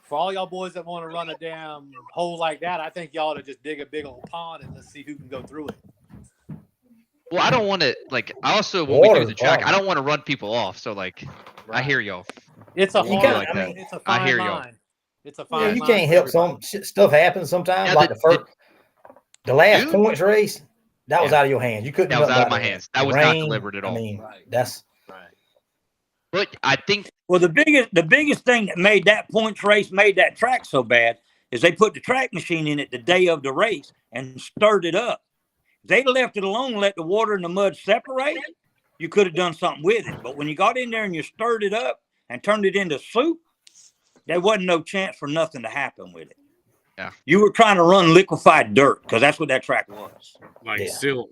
for all y'all boys that want to run a damn hole like that, I think y'all ought to just dig a big old pond and let's see who can go through it. Well, I don't want to I also when we do Water's the track, I problem. don't want to run people off. So like, I hear y'all. It's a You hard. gotta- like I that. mean, it's a I fine hear y'all. line. It's a fine. Yeah, you line can't for help everybody. stuff happens sometimes. Yeah, like the- the last Dude. points race, that was Yeah. out of your hands. You couldn't. That do was nothing out of my about it. hands. That The was not rain, deliberate at all. I mean, Right. that's Right. But I think Well, the biggest thing that made that points race made that track so bad is they put the track machine in it the day of the race and stirred it up. If they'd left it alone, let the water and the mud separate, you could have done something with it. But when you got in there and you stirred it up and turned it into soup, there wasn't no chance for nothing to happen with it. Yeah. You were trying to run liquefied dirt because that's what that track was. Like Yeah. silt.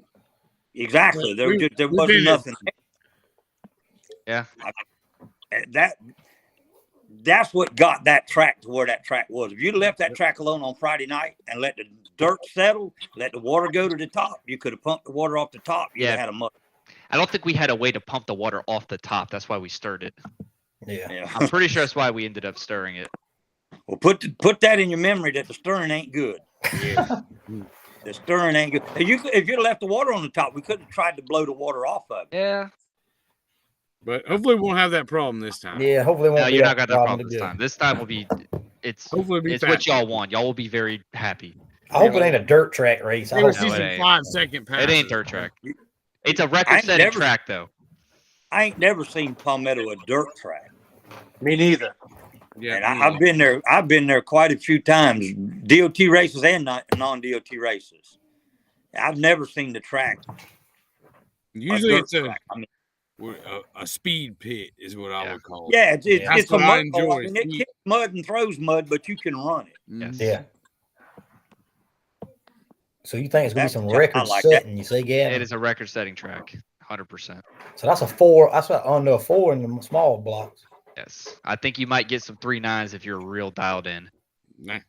Exactly. There We've wasn't been- nothing. Yeah. That's what got that track to where that track was. If you'd left that track alone on Friday night and let the dirt settle, let the water go to the top, you could have pumped the water off the top. You'd Yeah. have had a mud. I don't think we had a way to pump the water off the top. That's why we stirred it. yeah. Yeah. I'm pretty sure that's why we ended up stirring it. Well, put that in your memory that the stirring ain't good. Yeah. The stirring ain't good. If you'd left the water on the top, we could have tried to blow the water off of it. Yeah. But hopefully we won't have that problem this time. Yeah, hopefully it won't No, be you're not got that problem to this do. time. This time will be. It's Hopefully it'll be it's what fast. y'all want. Y'all will be very happy. I hope it ain't a dirt track race. I We'll hope see No, it some ain't. 5-second passes. It ain't dirt track. It's a I ain't record-setting never- track, though. I ain't never seen Palmetto a dirt track. Me neither. Yeah, And I've been there. I've been there quite a few times, DOT races and non-DOT races. I've never seen the track. usually dirt it's a track. I mean, speed pit is what I would call it. yeah, it's That's a what I mud hole. I enjoy, mean, it speed. kicks mud and throws mud, but you can run it. Mhm. Yeah. So you think it's gonna be That's- some I record like that. setting? You say, Gavin? It is a record-setting track, 100%. So that's a 4. That's what under a 4 in the small blocks. Yes, I think you might get some 3.9s if you're real dialed in. Nah.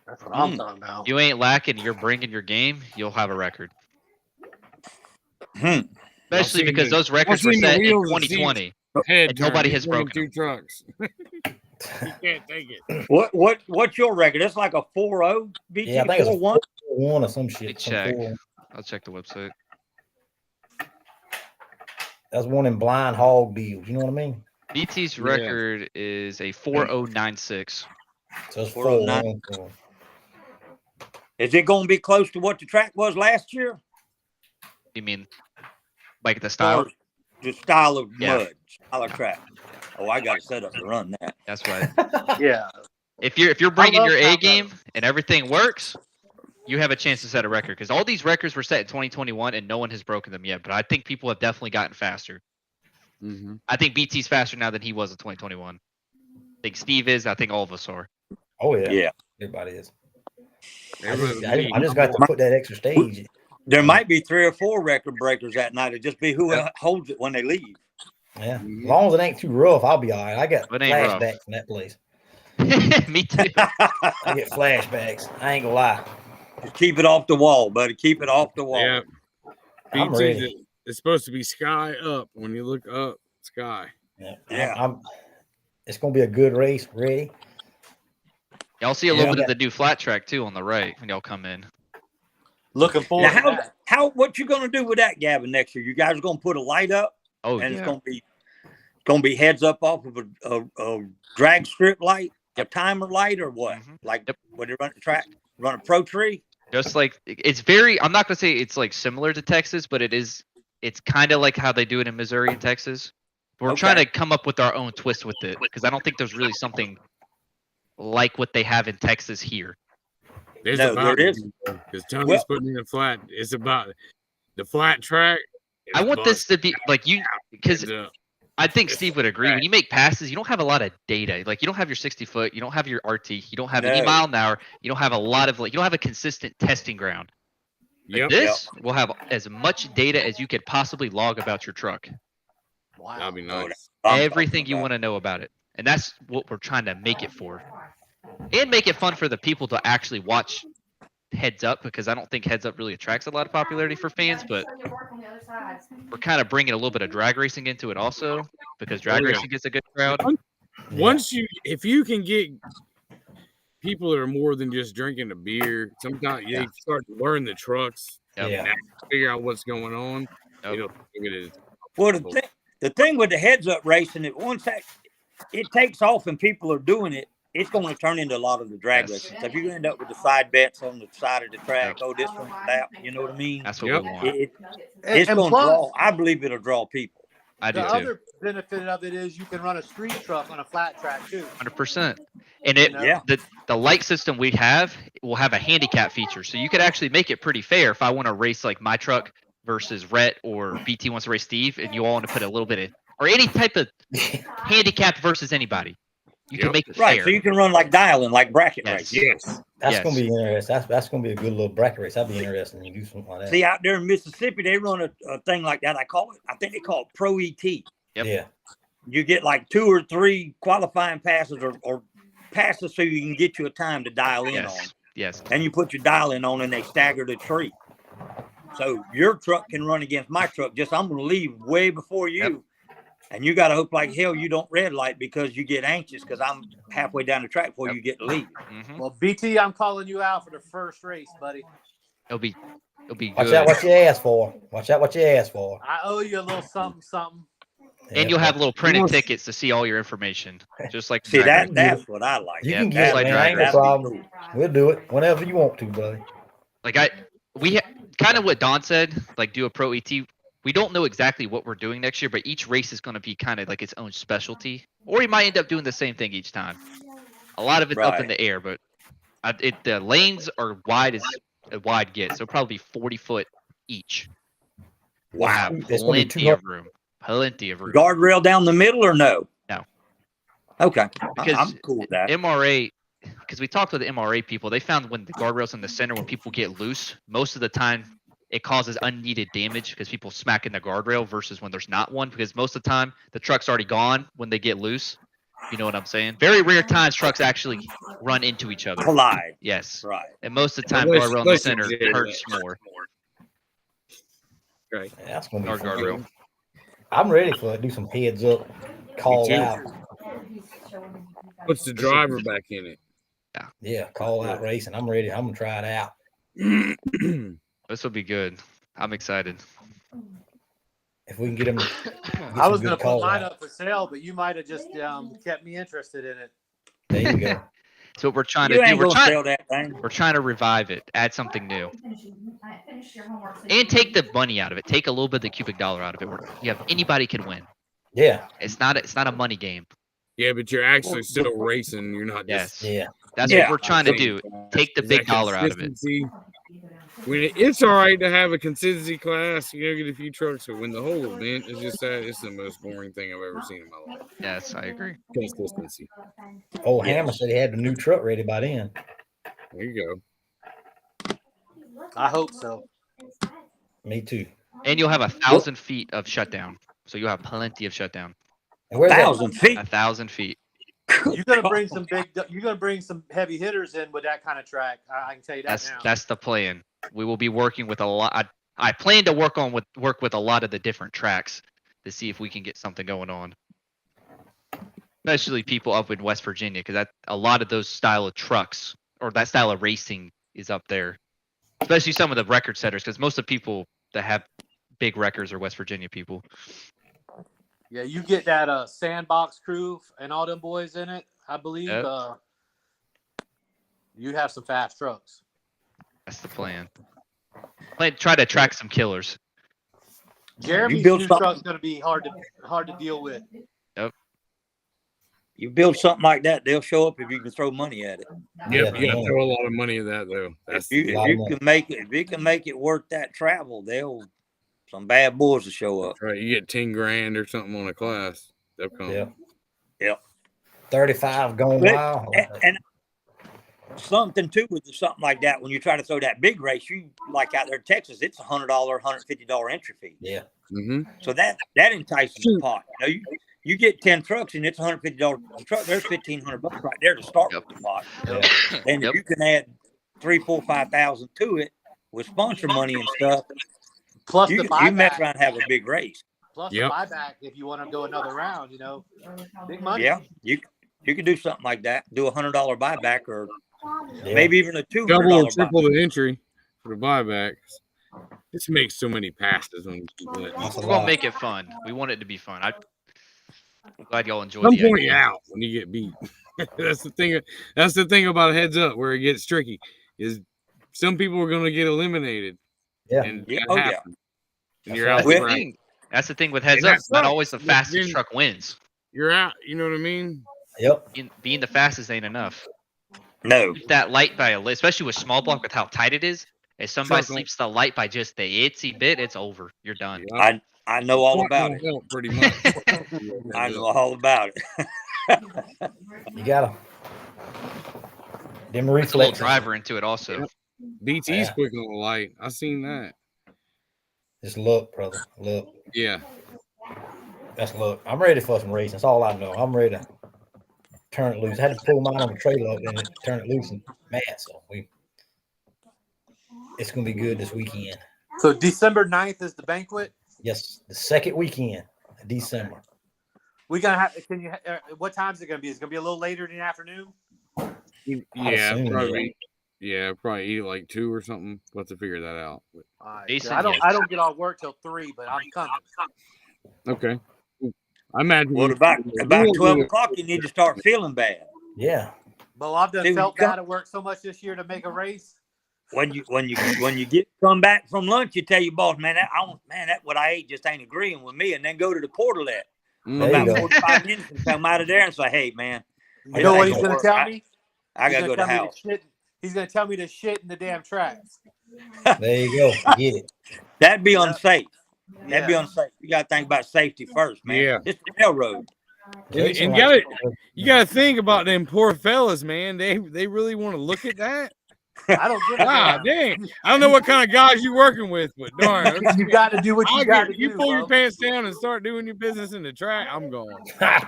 That's what I'm talking about. You ain't lacking. You're bringing your game. You'll have a record. Hmm. Especially seen because the- those records I've were seen the set in wheels and seats. 2020. Head And nobody turn has between broken two trucks. You can't take it. What's your record? It's like a 4-0 BT Yeah, I think it's a 4-1. 4-1 or some Let me shit. Some check. 4-1. I'll check the website. That's one in blind hog deals. You know what I mean? BT's Yeah. record is a 4096. So it's 409. 4-1. Is it going to be close to what the track was last year? You mean like the style? Or the style of Yeah. mud, style of track. Oh, I got to set up to run that. That's right. Yeah. If you're bringing love your A Palmetto. game and everything works, you have a chance to set a record because all these records were set in 2021 and no one has broken them yet. But I think people have definitely gotten faster. Mm-hmm. I think BT's faster now than he was in 2021. I think Steve is. I think all of us are. Oh yeah. Yeah. Everybody is. I Everybody just, I just got to put that extra stage. There might be 3 or 4 record breakers that night. It'll just be who holds it when they leave. Yeah. Mhm. As long as it ain't too rough, I'll be all right. I got It ain't rough. flashbacks from that place. Me too. I get flashbacks. I ain't gonna lie. Just keep it off the wall, buddy. Keep it off the wall. Yeah. I'm BT's ready. it's supposed to be sky up when you look up sky. Yeah. Yeah. It's gonna be a good race. Ready? Y'all see a little Yeah. bit of the new flat track too on the right when y'all come in. Looking forward Now, to that. what you gonna do with that, Gavin? Next year, you guys are gonna put a light up, Oh and yeah. it's gonna be heads up off of a drag strip light, a timer light, or what? Mhm. Like Yep. when you run the track, run a pro tree. Just like it's very. I'm not gonna say it's like similar to Texas, but it is. It's kind of like how they do it in Missouri and Texas. We're Okay. trying to come up with our own twist with it because I don't think there's really something like what they have in Texas here. There's No, about there is. because Tony's Well- putting in a flat. It's about the flat track. I want this to be like you because Because I think Steve would agree. When you make passes, you don't have a lot of data. Like you don't have your 60 foot, you don't have your RT, you don't have any No. mile an hour, you don't have a lot of like you don't have a consistent testing ground. But yep, this will have as much data as you could possibly log about your truck. that'll be nice. Everything you want to know about it. And that's what we're trying to make it for. And make it fun for the people to actually watch Heads Up because I don't think Heads Up really attracts a lot of popularity for fans, but we're kind of bringing a little bit of drag racing into it also because drag Oh, yeah. racing gets a good crowd. Once if you can get people that are more than just drinking a beer, sometimes Yeah. they start to learn the trucks, Yep. Yeah. figure out what's going on. Yep. It'll it is. Well, the thing with the heads up racing, once that it takes off and people are doing it, it's going to turn into a lot of the drag Yes. racing. So if you end up with the side bets on the side of the track, oh, this one, that, you know what I mean? That's what Yep. we want. It's And going to plus, draw. I believe it'll draw people. I do the too. other benefit of it is you can run a street truck on a flat track too. 100%. And it You know? Yeah. the light system we have will have a handicap feature. So you could actually make it pretty fair if I want to race like my truck versus Rhett or BT wants to race Steve and you all want to put a little bit of or any type of handicap versus anybody. You can Yep. make it Right. fair. So you can run like dialing, like bracket Yes. racing. Yes. That's Yes. gonna be interesting. That's gonna be a good little bracket race. That'd be interesting. You do something like that. See, out there in Mississippi, they run a thing like that. I think they call it Pro ET. Yep. Yeah. You get like 2 or 3 qualifying passes or passes so you can get you a time to dial in on. Yes. Yes. And you put your dial in on and they stagger the tree. So your truck can run against my truck. Just I'm going to leave way before you. Yep. And you got to hope like hell you don't red light because you get anxious because I'm halfway down the track before Yep. you get to leave. Mhm. Well, BT, I'm calling you out for the first race, buddy. It'll be Watch good. out what you ask for. Watch out what you ask for. I owe you a little something, something. And you'll have little printed must- tickets to see all your information, just like See, Drag Race. that's what I like. You Yeah, can just get it, like man. Drag Ain't no Race. problem. We'll do it whenever you want to, buddy. Like kind of what Don said, like do a pro ET. We don't know exactly what we're doing next year, but each race is going to be kind of like its own specialty, or we might end up doing the same thing each time. A lot of it's up in Right. the air, but the lanes are wide as a wide get, so probably 40 foot each. We'll Wow. have It's gonna be plenty of room. Plenty of room. Guardrail down the middle or no? No. Okay. Because I'm cool with that. MRA, because we talked with the MRA people, they found when the guardrail's in the center, when people get loose, most of the time it causes unneeded damage because people smack in the guardrail versus when there's not one. Because most of the time the truck's already gone when they get loose. You know what I'm saying? Very rare times trucks actually run into each other. Collide. Yes. Right. And most of the time, Let's- guardrail in the let's center exaggerate hurts that. more. Right. Yeah, that's gonna be Our fun. guardrail. I'm ready for it. Do some heads up, call too. out. Puts the driver back in it. Yeah, call out racing. I'm ready. I'm gonna try it out. This will be good. I'm excited. If we can get them. I was going to put mine up for sale, but you might have just kept me interested in it. There you go. So what we're trying You to do, ain't gonna sell that thing. we're trying to revive it, add something new, and take the money out of it. Take a little bit of the cubic dollar out of it. Where you have anybody can win. Yeah, It's not a money game. Yeah, but you're actually still racing. You're not just. Yes, yeah. that's Yeah. what we're trying to do. Take the Is big that dollar out of it. consistency? When it's all right to have a consistency class, you know, get a few trucks, but when the whole event is just that, it's the most boring thing I've ever seen in my life. Yes, I agree. Consistency. Old Hammer said he had the new truck ready by then. There you go. I hope so. Me too. And you'll have 1,000 feet of shutdown, so you'll have plenty of shutdown. And where's that? 1,000 feet. 1,000 feet. You're going to bring some you're going to bring some heavy hitters in with that kind of track. I can tell you that now. That's the plan. We will be working with a lot. I plan to work with a lot of the different tracks to see if we can get something going on. Especially people up in West Virginia, because a lot of those style of trucks or that style of racing is up there. Especially some of the record setters, because most of the people that have big records are West Virginia people. Yeah, you get that Sandbox crew and all them boys in it, I believe. Yep. You'd have some fast trucks. That's the plan. Try to attract some killers. Jeremy's build new something- truck's going to be hard to deal with. You build something like that, they'll show up if you can throw money at it. Yep, you Yeah. gotta throw a lot of money at that though. That's If lot of you money. can make it worth that travel, some bad boys will show up. right. You get 10 grand or something on a class. They'll come. Yeah. Yep. 35 going But- wild. And something too with something like that, when you try to throw that big race, you like out there in Texas, it's $100, $150 entry fee. Yeah. Mm-hmm. So that entices the pot. You know, you get 10 trucks and it's $150 a truck. There's $1,500 right there to start Yep. with the pot. Yeah. And Yep. if you can add 3, 4, 5,000 to it with sponsor money and stuff, Plus you the can mess buyback. around and have a big race. Plus Yep. the buyback if you want to go another round, big money. Yeah, you can do something like that. Do $100 buyback or Yeah. maybe even a $200 Double or buyback. triple the entry for the buybacks. This makes so many passes when you do it. That's a We're gonna lot. make it fun. We want it to be fun. I'm glad y'all enjoyed Some the point idea. out when you get beat. That's the thing. That's the thing about heads up where it gets tricky. Is some people are going to get eliminated. Yeah. And Yeah, that oh, yeah. happens. And That's you're right. out. That's the the Well, bracket. thing. That's the thing with heads And up. that's Not not- always the then- fastest truck wins. You're out. You know what I mean? Yep. Being the fastest ain't enough. No. That light by especially with small block with how tight it is. If somebody Truck- sleeps the light by just the itsy bit, it's over. You're done. Yeah. I know all Truck about don't it. help pretty much. I know all about it. You gotta. Them It's a little reflexes. driver into it also. Yep. BT's Yeah. quick on the light. I seen that. Just look, brother. Look. Yeah. That's look. I'm ready for some racing. That's all I know. I'm ready to turn it loose. I had to pull mine on the trailer up and turn it loose and mad. So it's gonna be good this weekend. So December 9th is the banquet. Yes, the second weekend of December. We gonna have. Can you? What time is it gonna be? Is it gonna be a little later in the afternoon? Yeah, assume, probably. Yeah, probably eat like 2 or something. We'll have to figure that out. But, All right. Jason, I don't. yes. I don't get off work till 3, but I'm coming. okay. I imagine. Well, you about won't be 12 there. o'clock, you need to start feeling bad. Yeah. Bo, I've done Dude, felt come- bad at work so much this year to make a race. When you come back from lunch, you tell your boss, man, that what I ate just ain't agreeing with me, and then go to the portalet There you about go. 45 minutes and come out of there and say, hey, man, You This know ain't what he's gonna gonna work. tell me? I He's gotta go gonna to the tell me house. shit. He's gonna tell me to shit in the damn tracks. There you go. Get it. That'd be Yeah. unsafe. That'd be Yeah. unsafe. You gotta think about safety first, man. Yeah. It's the railroad. Jason And likes- you gotta think about them poor fellas, man. They really want to look at that. I don't give a Ah, damn. dang. I don't know what kind of guys you working with, but darn. You got to do what you got to You do. pull your Bo. pants down and start doing your business in the track, I'm going.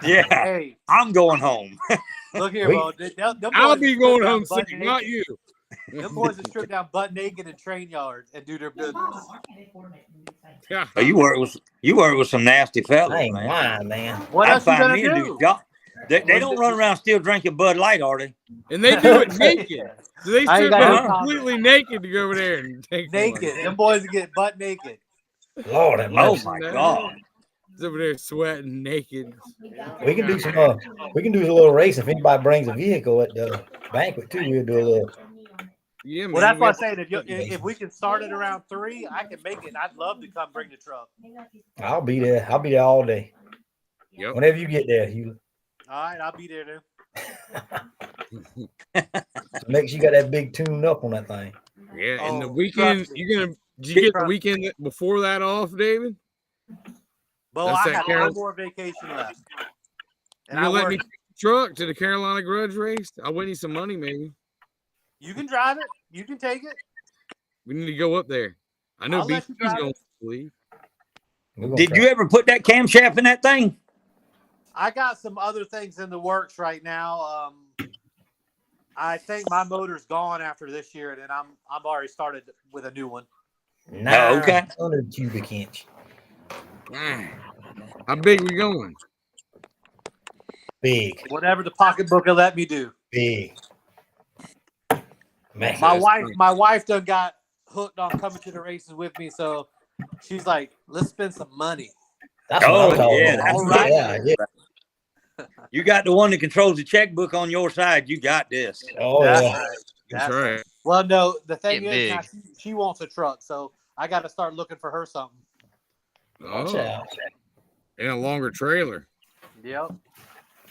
Yeah, Hey, I'm going home. look here, We- Bo. Them I'll boys be strip going down home butt sick, naked. not you. Them boys that strip down butt naked in train yards and do their business. Yeah. Oh, you work with some nasty I fellas, ain't man. lying, man. What I'd else you find gonna me to do? job. They don't run around still drinking Bud Light, are they? And they do it naked. So they I ain't strip got no down comment. completely naked to go over there and take one. Naked. Them boys that get butt naked. Lord have Oh mercy. my God. He's over there sweating naked. We can do some. We can do a little race if anybody brings a vehicle at the banquet too. We'll do a little. Yeah, man. Well, that's we what I'm got- saying. If we can start it around 3, I can make it. I'd love to come bring the truck. I'll be there. I'll be there all day. Yep. Whenever you get there, you All right, I'll be there then. make sure you got that big tune up on that thing. Yeah, and the Oh, weekend, trust me. did you get the Trust- weekend before that off, David? Bo, That's I that got Carol- one more vacation left. You And I gonna let work. me take the truck to the Carolina Grudge race? I'll win you some money, maybe. You can drive it. You can take it. We need to go up there. I know I'll let you BC's drive going it. to leave. We're gonna Did try. you ever put that camshaft in that thing? I got some other things in the works right now. I think my motor's gone after this year, and then I'm already started with a new one. Oh, okay. 900 cubic inch. Ah, how big we going? Big, Whatever the pocketbook will let me do. big. Man, My wife done got hooked on coming to the races with me, so she's like, "Let's spend some money." that's what Oh, I'm talking yeah, about. that's All right. Yeah. You got the one that controls the checkbook on your side. You got this. Oh That's yeah. right. That's That's right. Well, no, the thing Get is, now big. she wants a truck, so I got to start looking for her something. Watch Oh, out. and a longer trailer. Yep.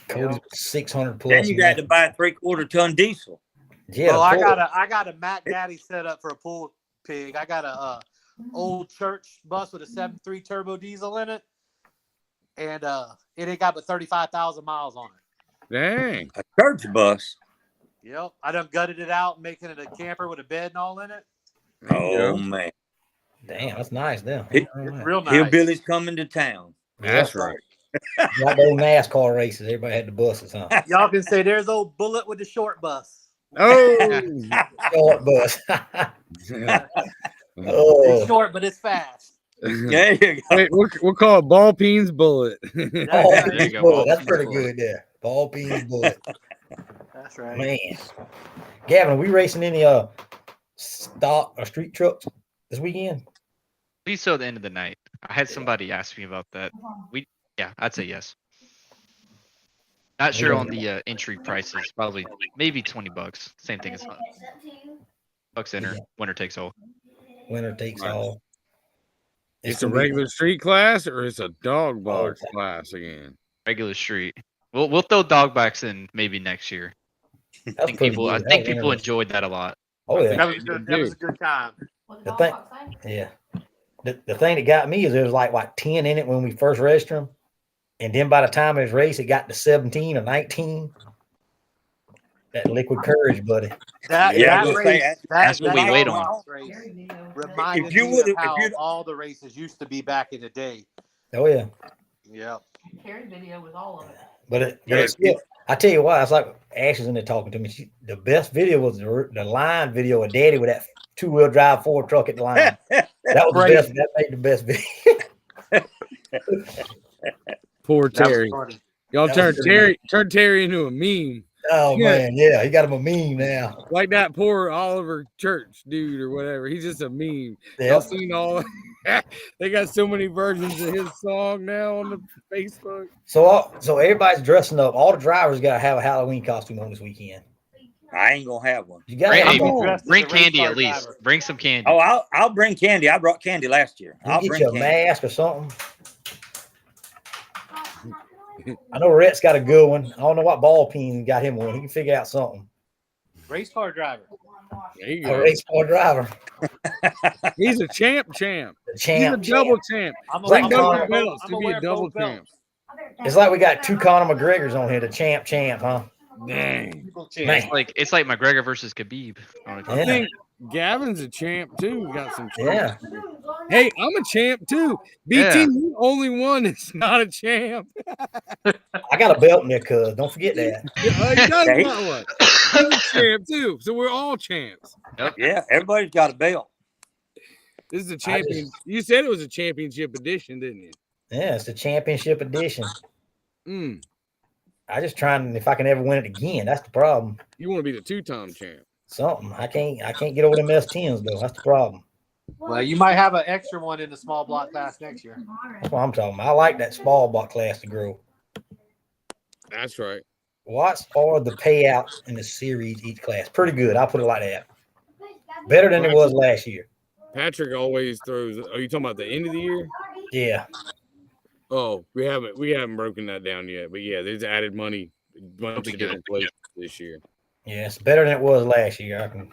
Cody's 600 plus. Then you got man. to buy a 3/4 ton diesel. Yeah. Well, the Ford. I got a Mac Daddy set up for a pool pig. I got a old church bus with a 7.3 turbo diesel in it, and it ain't got but 35,000 miles on it. Dang. A church bus. Yep. I done gutted it out, making it a camper with a bed and all in it. Oh man, Damn, that's nice. Then. It- All right. Real nice. hillbillies coming to town. That's right. Like those NASCAR races, everybody had the buses, huh? Y'all can say there's old Bullet with the short bus. Oh. Short bus. It's oh, short, but it's fast. There you go. Wait, we'll call it Ball Peen's Bullet. ball There you peens go, bullet. ball That's peens pretty bullet. good there. Ball peens bullet. That's right. Man, Gavin, are we racing any stock or street trucks this weekend? Please till the end of the night. I had somebody ask me about that. Yeah, I'd say yes. Not sure on the entry prices. Probably maybe $20. Same thing as Hunt. Bucks enter. Winner takes all. Winner takes Right. all. It's a gonna be- regular street class or it's a dog box class again? Regular street. We'll throw dog backs in maybe next year. That's I think pretty people good. I That think was people interesting. enjoyed that a lot. Oh yeah, That was a good time. The thing, yeah. The thing that got me is there was like 10 in it when we first registered them, and then by the time it was raced, it got to 17 or 19. That liquid courage, buddy. That, Yeah, I that was gonna say, race, that's what we that wait Outlaw on. race reminded If you me would- of if how you'd- all the races used to be back in the day. Oh yeah, Yep. Carrie video with all of it. but Yeah, it's still, I tell you why. It's like Ashley's in there talking to me. The best video was the line video of Daddy with that 2-wheel drive Ford truck at the line. That was the Crazy. best. That made the best video. Poor That was Terry. funny. Y'all That turned was pretty Terry into a meme. Oh Yeah. man, yeah, he got him a meme now. Like that poor Oliver Church dude or whatever. He's just a meme. Y'all Yep. seen all? They got so many versions of his song now on the Facebook. So everybody's dressing up. All the drivers got to have a Halloween costume on this weekend. I ain't gonna have one. You got Bring, to hey, have one. dressed as bring a race candy car at least. driver. Bring some candy. Oh, I'll bring candy. I brought candy last year. You I'll get bring you a candy. mask or something. I know Rhett's got a good one. I don't know what ball peen got him one. He can figure out something. Race car driver. There you A go. race car driver, He's a champ. the He's champ. a double champ. I'm Like gonna Conor wear belts both. to I'm be a wear double both belts. champ. It's like we got two Conor McGregors on here. The champ, huh? Dang. People champ. Man, It's like McGregor versus Khabib. I Yeah. think Gavin's a champ too. Got some Yeah. champs. Hey, I'm a champ too. BT, Yeah. you the only one that's not a champ. I got a belt in there, cuz. Don't forget that. He does Hey. got one. He's a champ too. So we're all champs. Yeah, everybody's got a belt. This is a champion. You said it was a championship edition, didn't you? Yeah, it's the championship edition. Mm. I just trying if I can ever win it again. That's the problem. You want to be the two-time champ. Something. I can't get over them S10s though. That's the problem. Well, you might have an extra one in the small block class next year. That's what I'm talking about. I like that small block class to grow. That's right. What's all the payout in the series each class? Pretty good. I'll put it like that. Better than it was last year. Patrick always throws. Are you talking about the end of the year? Yeah. Oh, we haven't broken that down yet. But yeah, there's added money, a bunch be of good. different places this year. Yeah, it's better than it was last year. I can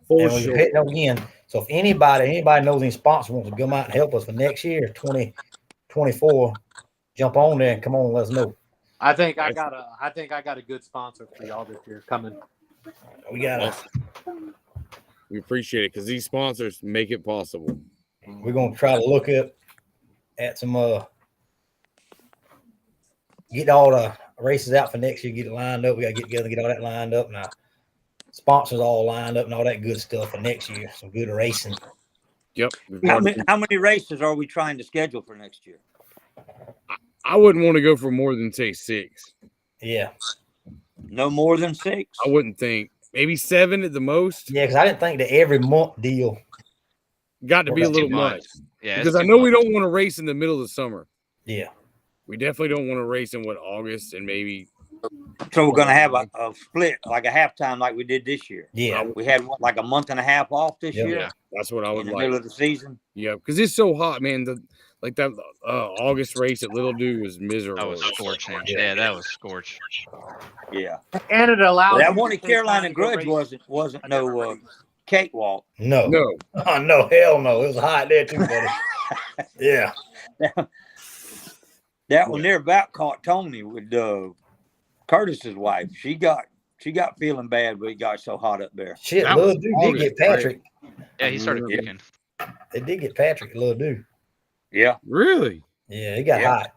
For and we're sure. hitting them again. So if anybody knows any sponsors wants to come out and help us for next year, 2024, jump on there and come on, let us know. I think I got a good sponsor for y'all this year coming. We got We appreciate it because these sponsors make it possible. we're gonna try to look up at some get all the races out for next year, get it lined up. We gotta get together, get all that lined up. Now sponsors all lined up and all that good stuff for next year. Some good racing. Yep. How many races are we trying to schedule for next year? I wouldn't want to go for more than say 6. Yeah. No more than 6. I wouldn't think. Maybe 7 at the most. Yeah, because I didn't think that every month deal. Got to be a That's little too much. Yeah, Because it's I too know we much. don't want to race in the middle of the summer. Yeah. We definitely don't want to race in August and maybe. So we're gonna have a split, like a halftime, like we did this year. Yeah. We had like a month and a half off this Yeah. year Yeah. That's what I in would the like. middle of the season. Yeah, because it's so hot, man. That August race at Little Dew was miserable. That was scorching. Yeah. Yeah, that was scorch. Yeah, And it allows that you one to in take time Carolina to go Grudge race. wasn't no cakewalk. No. No, Oh, no, hell no. It was hot there too, buddy. Yeah. That one there about caught Tony with Curtis's wife. She got feeling bad, but it got so hot up there. Shit, That Lil was Dude did August, get Patrick. Yeah, he started Yeah. puking. They did get Patrick, Lil Dude. Yeah, really. Yeah, it got Yeah. hot.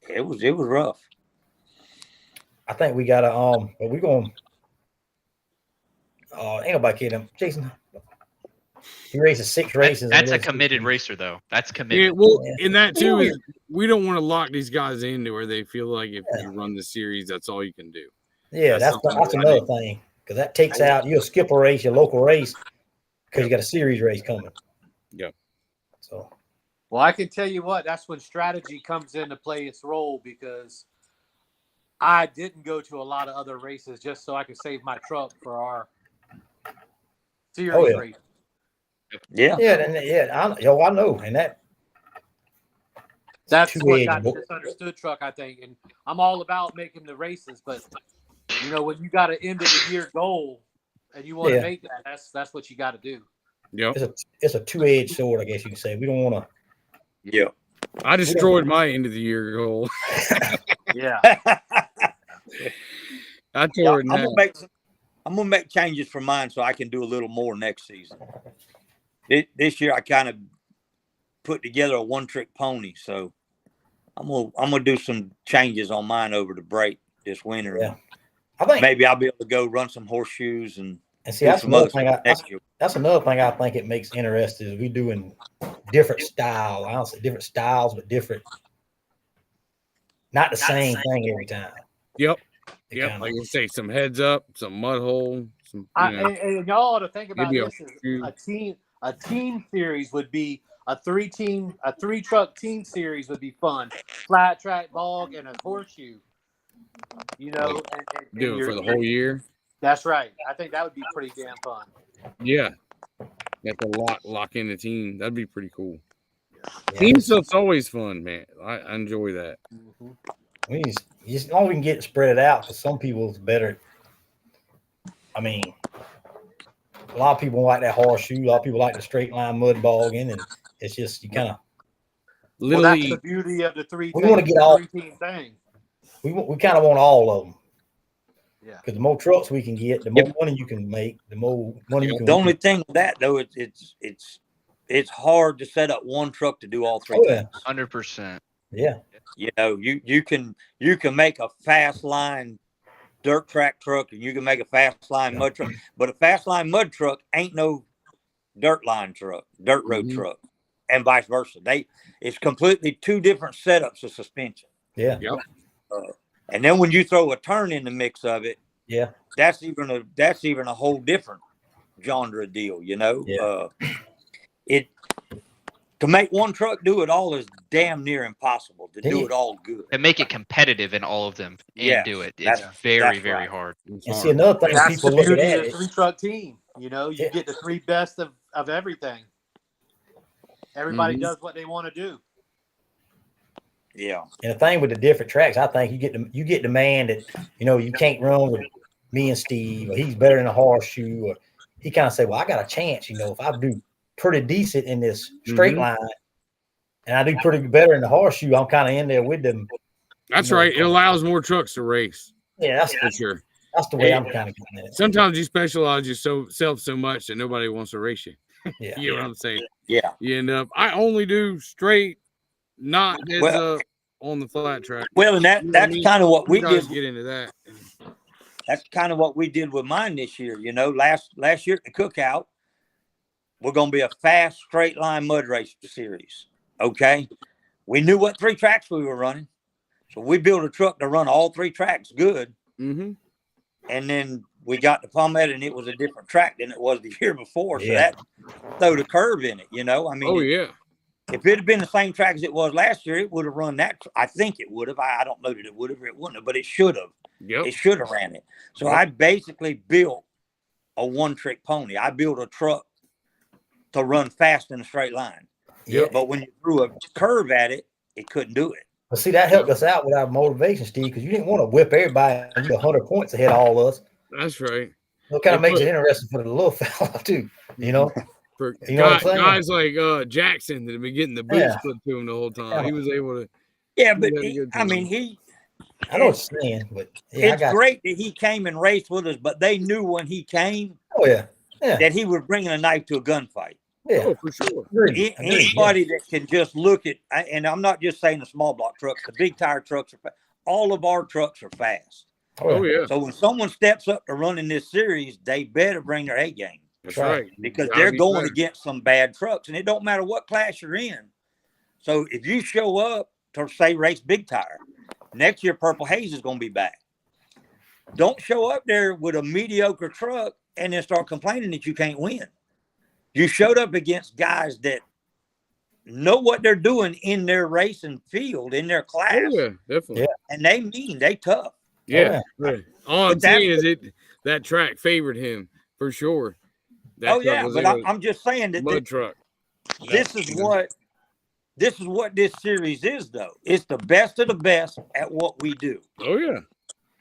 it was rough. I think we gotta but we're gonna ain't nobody kidding him. Jason. He races 6 races. That's a and committed racer, though. That's Yeah, committed. well, Yeah. and that too is we don't want to lock these guys into where they feel like if you run the series, that's all you can do. Yeah, That's that's something I another thing. Because that takes out you'll skip a race, your local race, because you got a series race coming. Yep. So Well, I can tell you what, that's when strategy comes in to play its role because I didn't go to a lot of other races just so I could save my truck for our series Oh, yeah. race. Yeah, I know. And That's Too what big. got the misunderstood truck, I think. And I'm all about making the races, but when you got an end of the year goal and you want to Yeah. make that, that's what you got to do. Yep. it's a 2-edged sword, I guess you can say. We don't want yeah. I destroyed my end of the year goal. Yeah. I Yeah, tore it now. I'm gonna make changes for mine so I can do a little more next season. This year I kind of put together a one-trick pony, so I'm gonna do some changes on mine over the break this winter. Yeah. I think Maybe I'll be able to go run some horseshoes and see do that's some another other thing stuff next year. that's another thing I think it makes interesting is we doing different styles. I don't say different styles, but different not the same thing every time. Yep. It Yep, kinda- like you say, some heads up, some mud hole, some. And y'all ought to think about Maybe a this as few- a team series would be a three truck team series would be fun. Flat track, bog, and a horseshoe. You know, and do it for the whole year. That's right. I think that would be pretty damn fun. Yeah, you have to lock in the team. That'd be pretty cool. yeah, Team it's- stuff's always fun, man. I enjoy that. we just as long as we can get it spread out, because some people it's better. I mean, a lot of people like that horseshoe. A lot of people like the straight line mud bogging, and it's just you kind of Well, Little that's League. the beauty of the We wanna get all- three-team thing. we kind of want all of them. Yeah. Because the more trucks we can get, the more money you can make, the more money you can. The only thing with that though, it's hard to set up one truck to do all three Oh, yeah. things. 100%. Yeah, You know, you can make a fast line dirt track truck and you can make a fast line mud truck, but a fast line mud truck ain't no dirt road Mhm. truck, and vice versa. It's completely two different setups of suspension. yeah, Yep. And then when you throw a turn in the mix of it, yeah. that's even a whole different genre deal, you know. Yeah. It to make one truck do it all is damn near impossible to do Yeah. it all good. And make it competitive in all of them and Yes, do it. It's that's- very, that's very right. hard. It's And see, hard. another thing That's people the look beauty at of it. the three-truck team. You know, you Yeah. get the three best of everything. Everybody Mhm. does what they want to do. Yeah. And the thing with the different tracks, I think you get the man that you can't run with me and Steve, or he's better than a horseshoe, or he kind of say, well, I got a chance. If I do pretty decent in this straight Mhm. line, and I do pretty better in the horseshoe, I'm kind of in there with them. That's you know, right. It allows more trucks to race Yeah, for sure. that's the way I'm kind of getting at it. Sometimes you specialize yourself so much that nobody wants to race you. Yeah, You know what I'm saying? Yeah. You end up. I only do straight, not heads Well- up on the flat track. Well, and You know what I that's mean? kind of what we You guys did. get into that. That's kind of what we did with mine this year. You know, last year at the cookout, we're going to be a fast straight line mud race series. Okay. We knew what three tracks we were running. So we built a truck to run all three tracks good. Mm-hmm. And then we got to Palmetto and it was a different track than it was the year before. So Yeah. that threw a curve in it, I mean, Oh yeah. if it had been the same track as it was last year, it would have run that. I think it would have. I don't know that it would have or it wouldn't have, but it should have. Yep. It should have ran it. So I basically built a one-trick pony. I built a truck to run fast in a straight line. yeah. But when you threw a curve at it, it couldn't do it. But see, that helped us out with our motivation, Steve, because you didn't want to whip everybody and you 100 points ahead of all of us. That's right. So it kind of They makes put- it interesting for the little fella too. For You know what I'm saying? guys like Jackson that have been getting the boots Yeah. put to him the whole time. He was able to. Yeah, but had a good I mean, time. I know what you're saying, but yeah, I it's got. great that he came and raced with us, but they knew when he came Oh yeah, yeah, that he was bringing a knife to a gunfight. yeah. Oh, for sure. Agreed, agreed, yeah. Anybody that can just look at, and I'm not just saying the small block trucks, the big tire trucks all of our trucks are fast. Oh yeah. So when someone steps up to running this series, they better bring their A game That's right. right. because Gotta they're be going fast. against some bad trucks, and it don't matter what class you're in. So if you show up to say race big tire, next year Purple Haze is going to be back. Don't show up there with a mediocre truck and then start complaining that you can't win. You showed up against guys that know what they're doing in their racing field, in their class, Oh yeah, definitely. Yeah. and they tough. Yeah. Right. All I'm But that's saying is that track favored him for sure. That Oh truck yeah, was but able- I'm just saying that mud truck. this is what this series is, though. It's the best of the best at what we do. Oh yeah.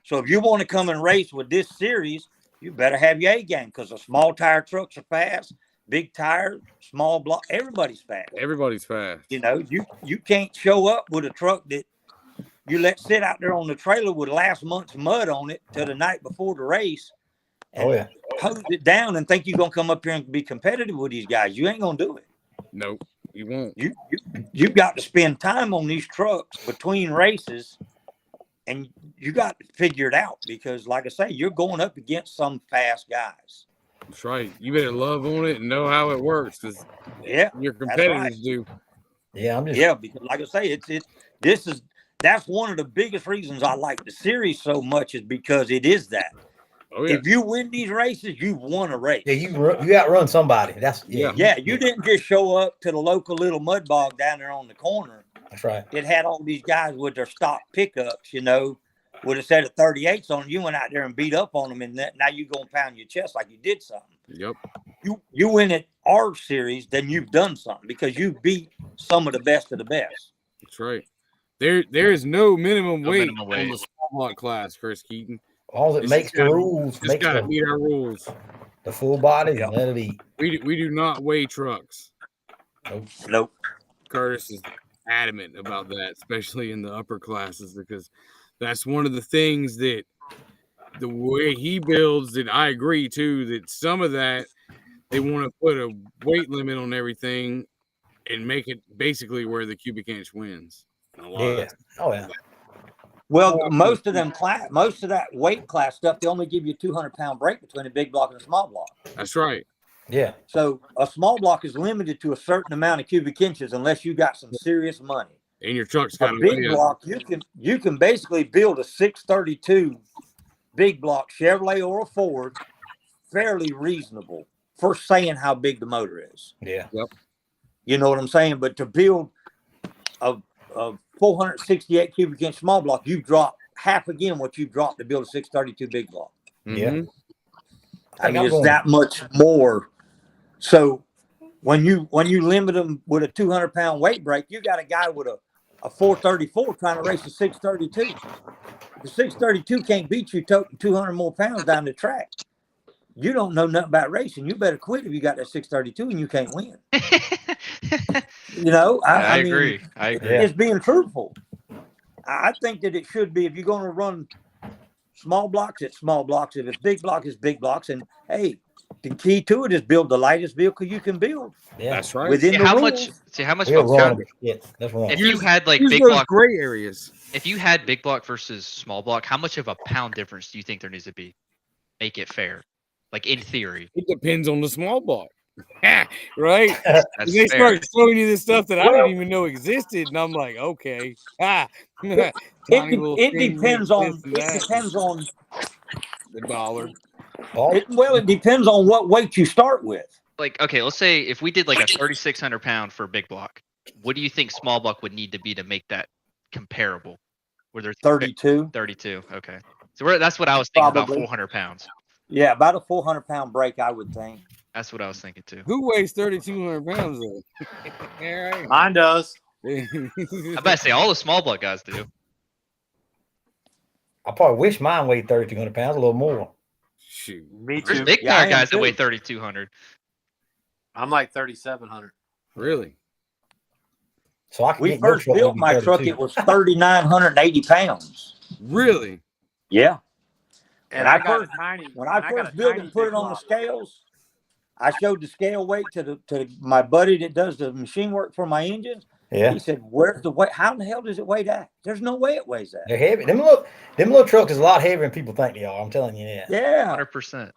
So if you want to come and race with this series, you better have your A game because the small tire trucks are fast, big tire, small block, everybody's fast. Everybody's fast. You can't show up with a truck that you let sit out there on the trailer with last month's mud on it till the night before the race and Oh yeah, hose it down and think you're gonna come up here and be competitive with these guys. You ain't gonna do it. Nope. You won't. You've got to spend time on these trucks between races, and you got to figure it out because, like I say, you're going up against some fast guys. That's right. You better love on it and know how it works because Yeah, your right. competitors do. yeah. I'm just. yeah. Because, like I say, That's one of the biggest reasons I like the series so much is because it is that. Oh yeah. If you win these races, you won a race. Yeah, you outrun somebody. That's Yeah, you didn't just show up to the local little mud bog down there on the corner. That's right. It had all these guys with their stock pickups, you know, with a set of 38s on. You went out there and beat up on them, and now you gonna pound your chest like you did something. Yep. You win at our series, then you've done something because you beat some of the best of the best. That's right. There is no minimum No weight minimum on weight. the small block class, Chris Keaton. All it It's makes just the gotta- rules, Just makes gotta the, meet our rules. the full body Yeah. and let it eat. We do not weigh trucks. Nope. Curtis is adamant about that, especially in the upper classes, because that's one of the things that the way he builds that I agree too, that some of that they want to put a weight limit on everything and make it basically where the cubic inch wins. And a lot of Yeah. Oh yeah. Well, most of that weight class stuff, they only give you a 200-pound break between a big block and a small block. that's right. Yeah. So a small block is limited to a certain amount of cubic inches unless you got some serious money. And your truck's A got big block, you can basically build a 632 big block Chevrolet or a Ford fairly reasonable for saying how big the motor is. Yeah. You know what I'm saying? But to build a 468 cubic inch small block, you drop half again what you dropped to build a 632 big block. Yeah. Mhm. I mean, it's that much more. So when you limit them with a 200-pound weight break, you got a guy with a 434 trying to race a 632. The 632 can't beat you toting 200 more pounds down the track. You don't know nothing about racing. You better quit if you got that 632 and you can't win. You know, I mean, agree. I agree. Yeah. It's being truthful. I think that it should be if you're going to run small blocks, it's small blocks. If it's big blocks, it's big blocks. And hey, the key to it is build the lightest vehicle you can build Yeah. That's right. within See the how rules. much We're folks got- wrong. Yeah, that's wrong. if you had like Use big those block, gray areas. if you had big block versus small block, how much of a pound difference do you think there needs to be? Make it fair. Like in theory. It depends on the small block. Right? That's They fair. start showing you this stuff that I didn't even know existed, and I'm like, okay. Tiny little It thing, depends this on and that, the dollar. Paul? it depends on what weight you start with. Like, okay, let's say if we did like a 3,600 pound for big block, what do you think small block would need to be to make that comparable? Where there's 32. 32. Okay. So that's what I was thinking about Probably. 400 pounds. Yeah, about a 400-pound break, I would think. That's what I was thinking too. Who weighs 3,200 pounds though? All right. Mine does. I bet to say all the small block guys do. I probably wish mine weighed 3,200 pounds, a little more. Shoot. Me There's too. big Yeah, I car am guys that too. weigh 3,200. I'm like 3,700. Really? So I can We get your first truck built maybe my truck, 32. it was 3,980 pounds. Really? Yeah. And When I I got first- a tiny. When I got first a built it tiny and put big it on the block. scales, I showed the scale weight to my buddy that does the machine work for my engines. Yeah. He said, "Where's the weight? How in the hell does it weigh that? There's no way it weighs that." They're heavy. Them little trucks is a lot heavier than people think they are. I'm telling you that. Yeah. 100%.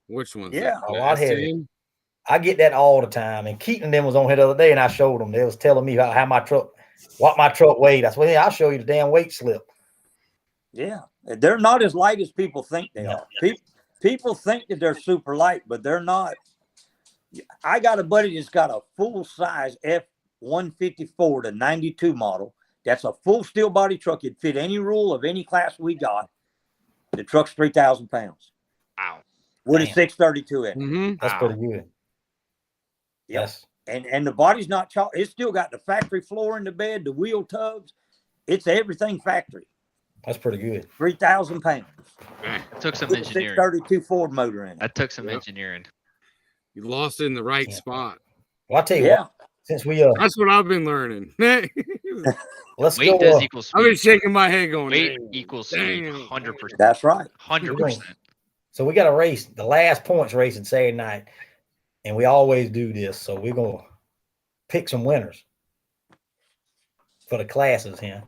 Which one's Yeah, that? a lot The heavier. S10? I get that all the time. And Keaton them was on here the other day, and I showed them. They was telling me how what my truck weighed. I said, "Well, yeah, I'll show you the damn weight slip." Yeah. They're not as light as people think they No. are. People think that they're super light, but they're not. I got a buddy that's got a full size F-154 to 92 model. That's a full steel body truck. It'd fit any rule of any class we got. The truck's 3,000 pounds Wow. with a Damn. 632 in it. Mm-hmm. That's Wow. pretty good. Yep. Yes. And the body's not chalk. It's still got the factory floor in the bed, the wheel tubs. It's everything factory. That's pretty good. 3,000 pounds. That took some With a engineering. 632 Ford motor in it. That took some Yep. engineering. You lost it in the right Yeah. spot. Well, I'll tell you Yeah. what, since we That's what I've been learning. I've let's Weight go. does equal been speed. shaking my head going, Weight "Dang, equals speed. damn, 100%. That's right. 100%. So we got a race, the last points racing Saturday night, and we always do this. So we're gonna pick some winners for the classes here.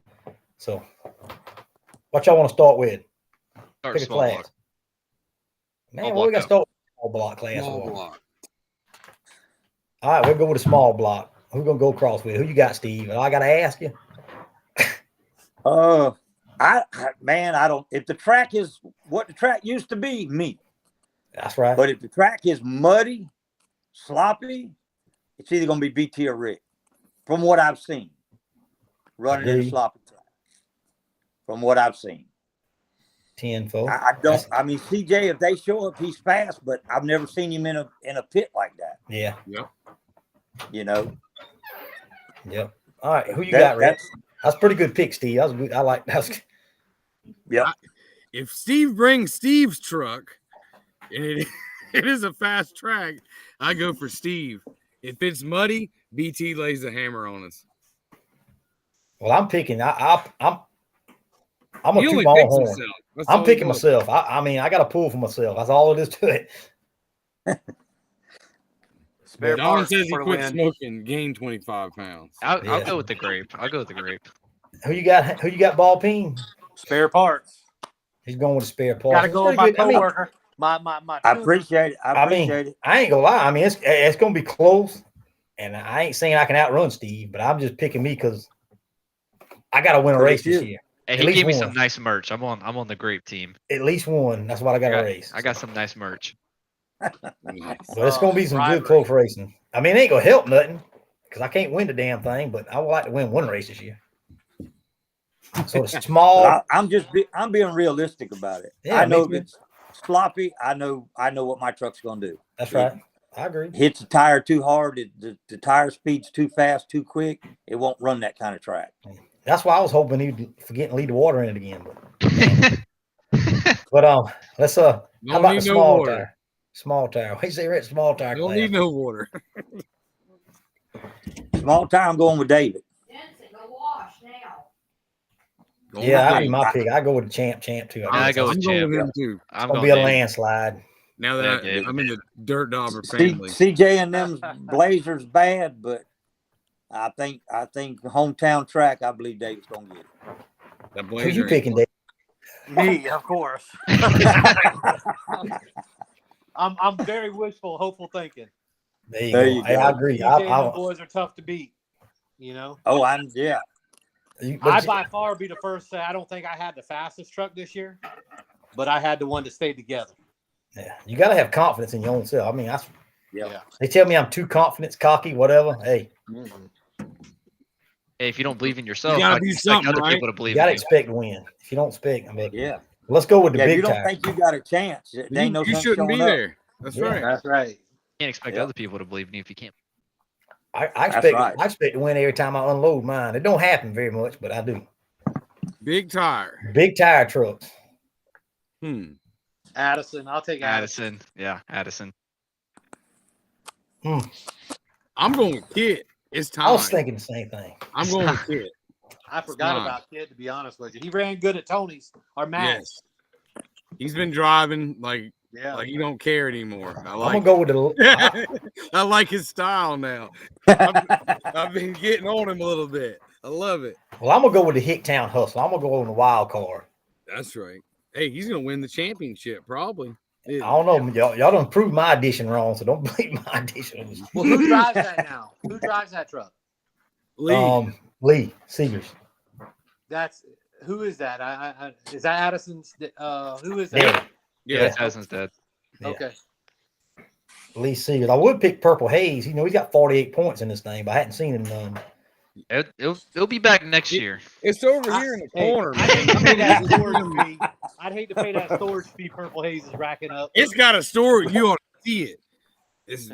So, what y'all want to start with? Start Pick a small class. block. Man, Small well, we got block to start with the small block class. small one. block." All right, we'll go with the small block. Who's gonna go across with? Who you got, Steve? I gotta ask you. Man, I don't. If the track is what the track used to be, me. That's right. But if the track is muddy, sloppy, it's either going to be BT or Rick. From what I've seen, running in a Agreed. sloppy track. From what I've seen, 10-4. I don't. I mean, CJ, if they show up, he's fast, but I've never seen him in a pit like that. Yeah. You know. Yep. All right. Who you got, Rick? That's a pretty good pick, Steve. That was good. I like that. Yep. If Steve brings Steve's truck, and it is a fast track, I go for Steve. If it's muddy, BT lays the hammer on us. Well, I'm picking. I'm He a only two-ball picks horn. himself. That's I'm all he picking does. myself. I mean, I got to pull for myself. That's all it is to it. Spare Don parts says he for the quit win. smoking, gained 25 pounds. I'll Yeah. go with the grape. I'll go with the grape. Who you got? Who you got? Ball peen. Spare parts. He's going with a spare part. Got to go with my coworker. My I tuner. appreciate it. I appreciate it. I ain't gonna lie. I mean, it's gonna be close, and I ain't saying I can outrun Steve, but I'm just picking me because I got to win a But race it's this you. year. Hey, At he least gave me one. some nice merch. I'm on the grape team. At least one. That's what I got to race. I got some nice merch. Nice. But it's gonna be some rivalry. good close racing. I mean, it ain't gonna help nothing because I can't win the damn thing, but I would like to win one race this year. So the small. But I'm being realistic about it. Yeah, I know me if too. it's sloppy, I know what my truck's gonna do. That's right. I agree. Hits the tire too hard, the tire speed's too fast, too quick. It won't run that kind of track. That's why I was hoping he'd forget and leave the water in it again. But let's how Don't about need the no small water. tire? Small tire. What you say, Rick? Small tire. Don't class. need no water. Small tire, I'm going with David. Jensen, go wash now. Don't Yeah, that'd be think. my pick. I go with the champ too. I go with I'm going Champ. with him too. It's I'm gonna going be a Dave. landslide. Now Yeah, that Gabe. I'm in the Dirt Dauber family. CJ and them Blazers bad, but I think hometown track, I believe David's gonna get it. That Who Blazer you ain't picking, Dave? Me, of course. I'm very wishful, hopeful thinking. There you There go. you Hey, go. I agree. DJ and the boys are tough to beat. You know, Oh, I by far be the first to say I don't think I had the fastest truck this year, but I had the one to stay together. yeah, you got to have confidence in your own self. I mean, Yeah. they tell me I'm too confident, cocky, whatever. Hey, Hey, if you don't believe in yourself, gotta I be expect something, other right? people to you believe got to in you. expect to win. If you don't expect, I mean, Yeah. let's go with the Yeah, if you big don't tire. think you got a chance, there ain't no you sense shouldn't be showing up. there. That's Yeah. right. That's right. You can't expect Yep. other people to believe in you if you can't. I That's expect right. I expect to win every time I unload mine. It don't happen very much, but I do. Big tire. Big tire trucks. Addison, I'll take Addison. Addison. Yeah, Addison. I'm going with Kit. It's time. I was thinking the same thing. I'm going with Kit. I forgot Fine. about Kid, to be honest with you. He ran good at Tony's or Matt's. Yes. He's been driving like Yeah. he don't care anymore. I I'm like gonna go with the. I like his style now. I've been getting on him a little bit. I love it. Well, I'm gonna go with the Hicktown Hustle. I'm gonna go on the wild card. That's right. Hey, he's gonna win the championship probably. I don't know. Y'all done proved my addition wrong, so don't believe my addition. Well, who drives that now? Who drives that truck? Lee. Lee Seegers. That's who is that? I is that Addison's? Who is Yeah. that? Yeah, Yeah. Addison's dead. Yeah. Okay. Lee Seegers. I would pick Purple Haze. You know, he's got 48 points in this thing, but I hadn't seen him none. It'll be back next year. It's over here in the Hey, corner. I'd hate to pay that man. storage fee. I'd hate to pay that storage fee Purple Haze is racking up. It's got a story. You ought to see it. It's,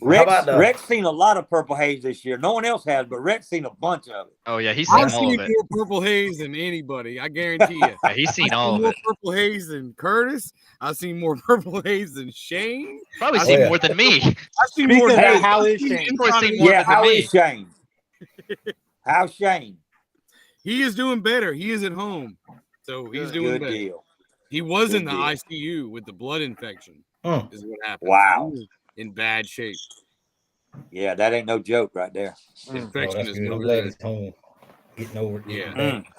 Rex seen a lot of Purple Haze this year. No one else has, but Rex seen a bunch of it. Oh yeah, he's seen I've all seen of it. more Purple Haze than anybody. I guarantee you. Yeah, he's seen I've all of more it. Purple Haze than Curtis. I've seen more Purple Haze than Shane. Probably I seen yeah. more than me. I've seen Speaking more. of than that, how is I've seen Shane? Of course, seen more Yeah, than how me. is Shane? How's Shane? He is doing better. He is at home, so he's Good. doing Good better. deal. He was Good in the deal. ICU with the blood infection. Hmm. Is what happened. Wow. He was in bad shape. Yeah, that ain't no joke right there. Oh, Infection that's is good. no I'm glad good. he's home, getting over it. Yeah. getting back.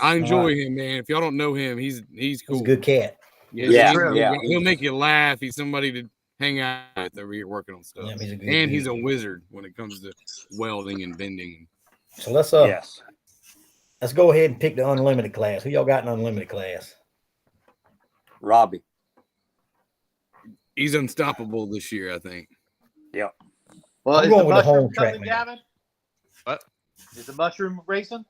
I enjoy him, man. If y'all don't know him, he's He's cool. a good cat. Yeah, he'll, yeah. he'll make you laugh. He's somebody to hang out with over here working on stuff. Yeah, he's a good And dude. he's a wizard when it comes to welding and bending. So let's Yes. let's go ahead and pick the unlimited class. Who y'all got in unlimited class? Robbie. He's unstoppable this year, I think. Yep. Well, I'm is going the with the mushroom home track, coming, man. Gavin? What? Is the mushroom racing?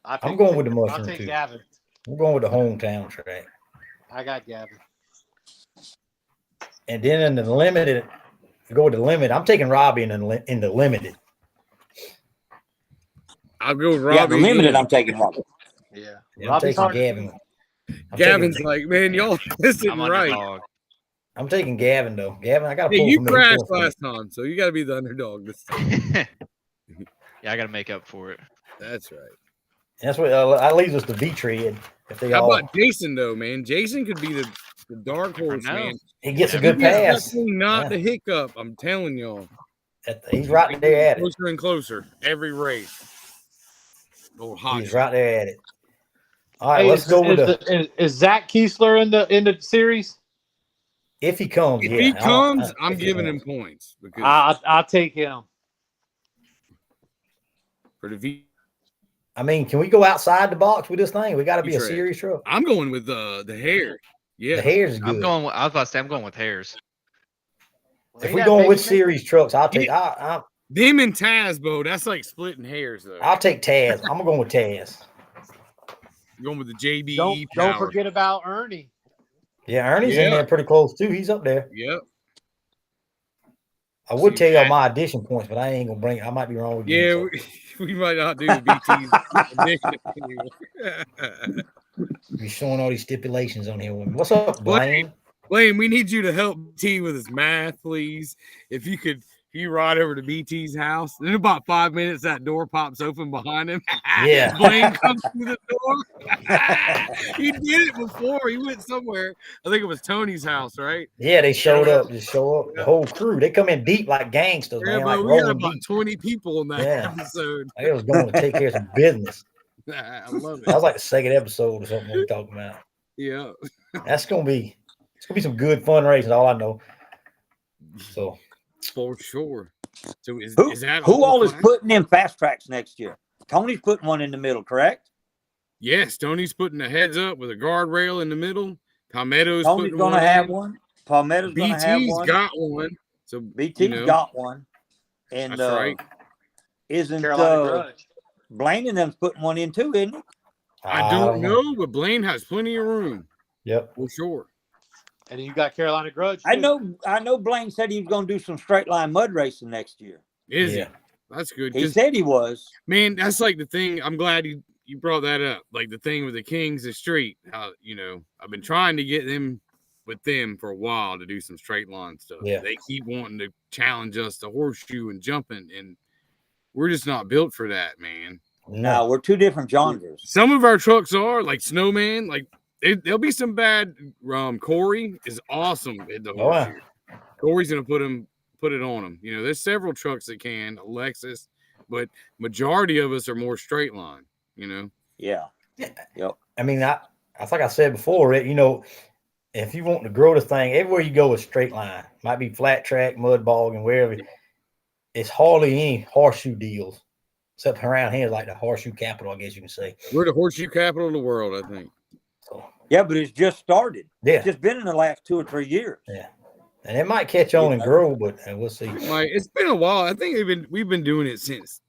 I'm going with the I'll mushroom take too. Gavin. I'm going with the hometown track. I got Gavin. And then in the limited, go with the limit. I'm taking Robbie in the limited. I'll go with Yeah, Robbie. the limited, again. I'm taking Robbie. Yeah. Yeah, I'm Robbie's taking hard to Gavin. beat. I'm Gavin's taking, like, man, y'all listen I'm right. underdog. I'm taking Gavin though. Gavin, I got to Hey, pull you from me. crashed last time, so you got to be the underdog this time. Yeah, I got to make up for it. That's right. And that's what that leaves us to V-Tread. If they How all, about Jason though, man? Jason could be the dark horse, know. man. he gets a Yeah, good He gets pass. that thing, not Yeah. the hiccup. I'm telling y'all. He's right there at it. Closer and closer every race. Oh, hot He's shot. right there at it. All right, Hey, let's go with is Zach Kiesler in the series? if he comes. If Yeah, he comes, I'm if he giving him comes. points because I'll take him. for the V. I mean, can we go outside the box with this thing? We got to be a V-Tread. serious truck. I'm going with the hair. Yeah, The hair's I'm good. going. I was about to say I'm going with Hares. If we're going with series trucks, I'll take. them and Tazbo. That's like splitting hairs though. I'll take Taz. I'm going with Taz. Going with the JBE Don't power. forget about Ernie. Yeah, Ernie's Yeah. in there pretty close too. He's up there. Yep. I would See, tell y'all Pat- my addition points, but I ain't gonna bring it. I might be wrong with you. Yeah, so. we might not do BT's addition anymore. You're showing all these stipulations on here. What's up, Blaine? Blaine, we need you to help BT with his math, please. If you ride over to BT's house, in about 5 minutes, that door pops open behind him. Yeah. Blaine comes through the door. He did it before. He went somewhere. I think it was Tony's house, right? Yeah, they showed up. Just show up. The whole crew. They come in deep like gangsters, Yeah, man. but Like we got rolling about deep. 20 people in that Yeah. episode. They was going to take care of some business. I love That was it. like the second episode or something we were talking about. Yeah. That's gonna be. It's gonna be some good fundraising. All I know. So For sure. So is that Who all is class? putting in fast tracks next year? Tony's putting one in the middle, correct? Yes, Tony's putting the heads up with a guardrail in the middle. Palmetto's Tony's putting going to one have in. one. Palmetto's going to have BT's one. got one. So BT's got one. And That's right. isn't Carolina Grudge. Blaine and them's putting one in too, isn't he? I don't know, but Blaine has plenty of room Yep. for sure. And then you got Carolina Grudge. I too. know Blaine said he was going to do some straight line mud racing next year. Is Yeah. he? That's good. He 'cause, said he was. man, that's like the thing. I'm glad you brought that up. Like the thing with the Kings of Street. How I've been trying to get them with them for a while to do some straight line stuff. Yeah. They keep wanting to challenge us to horseshoe and jumping, and we're just not built for that, man. No, No. we're two different genres. Some of our trucks are like Snowman. Like there'll be some bad. Corey is awesome at the Oh, yeah. horseshoe. Corey's gonna put it on him. There's several trucks that can, Lexus, but majority of us are more straight line. Yeah. I mean, that's like I said before. If you want to grow the thing, everywhere you go is straight line. Might be flat track, mud bog, and wherever. It's hardly any horseshoe deals, except around here, like the horseshoe capital, I guess you can say. We're the horseshoe capital of the world, I think. So Yeah, but it's just started. yeah, It's just been in the last 2 or 3 years. and it might catch on and grow, but we'll see. Like it's been a while. I think we've been doing it since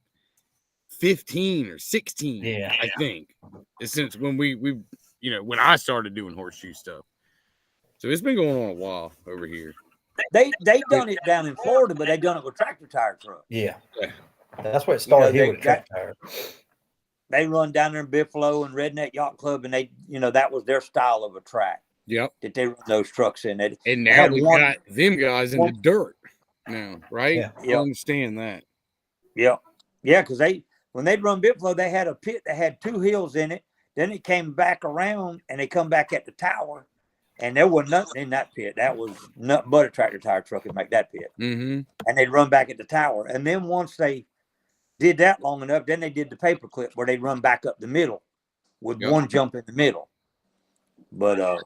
15 or 16. Yeah. I think it's since when we when I started doing horseshoe stuff. So it's been going on a while over here. They done it down in Florida, but they done it with tractor tire trucks. Yeah, Yeah. that's where it started they here with track tire. They run down there in Buffalo and Redneck Yacht Club, and they, that was their style of a track Yep. that they run those trucks in. And now had we one- got them guys in the one- dirt now, right? Yeah. I Yep. understand that. Yeah, because when they'd run Buffalo, they had a pit that had 2 hills in it. Then it came back around, and they come back at the tower, and there was nothing in that pit. That was nothing but a tractor tire truck would make that pit. Mm-hmm. And they'd run back at the tower. And then once they did that long enough, then they did the paper clip where they'd run back up the middle with Yep. one jump in the middle. But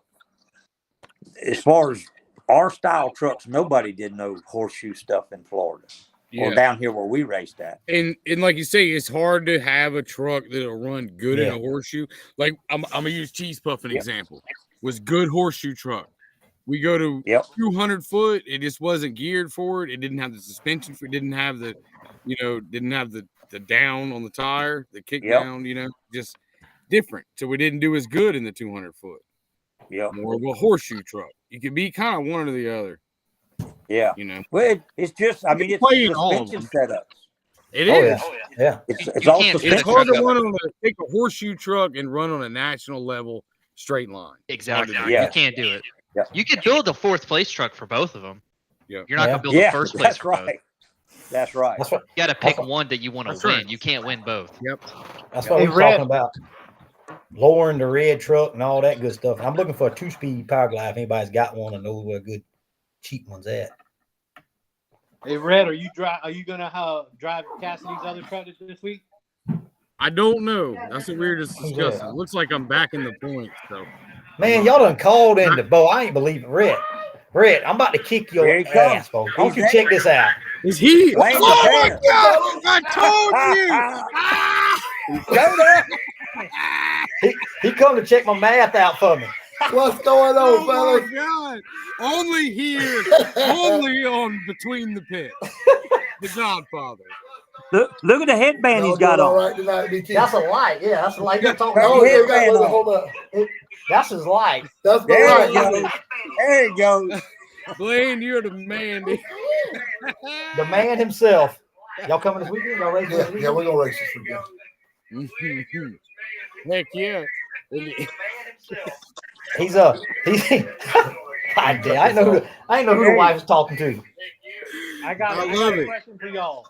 as far as our style trucks, nobody did no horseshoe stuff in Florida. Yeah. or down here where we raced at. And like you say, it's hard to have a truck that'll run good in Yeah. a horseshoe. Like I'm gonna use Cheese Puff an Yep. example. Was good horseshoe truck. We go to Yep. 200 foot. It just wasn't geared for it. It didn't have the suspension. It didn't have the, didn't have the down on the tire, the kick Yep. down. Just different. So we didn't do as good in the 200 foot. Yep. More of a horseshoe truck. You could be kind of one or the other. Yeah. Well, it's just, I mean, it's play in all of suspension them. setups. It Oh is. yeah. It's You all can't do It's the suspension. hard to truck run take a horseshoe truck and run on a national level straight line. Exactly. Yeah. You can't do it. Yeah. You could build a fourth place truck for both of them. Yeah. You're not Yeah. gonna build Yeah, a first place that's for both. right. That's right. That's what You got to pick That's- one that you want to That's win. right. You can't win both. Yep. that's what Hey, we're Red. talking about. Lowering the red truck and all that good stuff. I'm looking for a 2-speed power glide. If anybody's got one and knows where good cheap one's at. Hey, Red, are you gonna drive Cassidy's other truck this week? I don't know. That's what we were just Who's discussing. that? Looks like I'm back in the point. So Man, y'all done called in the bow. I ain't believing Red. Red, I'm about to kick your Here he comes. ass, folks. I want you to check this out. is he? Wayne Oh my Japan. God! I told you. Ah! He showed up. He come to check my math out for me. What's going Oh on, my fellas? God! Only here, only on Between the Pits. The Godfather. Look at the headband he's Y'all got doing all on. right tonight, BT? That's a light. Yeah, that's a light. You're talking Oh, Oh, yeah, you got man, one. on. Hold up. That's his light. That's my There right. he goes. There he goes. Blaine, you're the man. dude. The man himself. Y'all coming this weekend? Y'all ready for this Yeah, weekend? we're gonna race this weekend. Heck yeah. He's I didn't know who the wife was talking to. I got I a love it. question for y'all.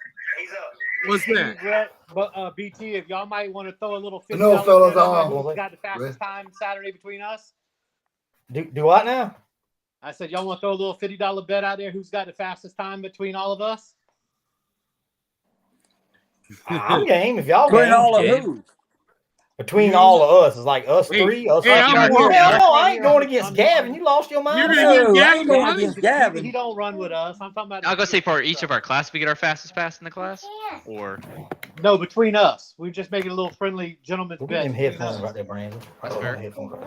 What's that? Red, but BT, if y'all might want to throw a little $50 No, fellas, bet on well, who's got the fastest time Saturday between us. Do what now? I said y'all want to throw a little $50 bet out there. Who's got the fastest time between all of us? I'm game. If y'all Between game. all of game. who? Between all of us, it's like us Hey, three, us hey, five. I'm Hell with no, you. I ain't going against Gavin. You lost your mind. You're gonna No, get I Gavin ain't going money. against Gavin. He don't run with us. I'm talking about. I'll go say for each of our class, we get our fastest pass in the class, or No, between us. We're just making a little friendly gentleman's We'll bet. get them between headphones us. right there, Brandon. That's Right there, fair. headphones right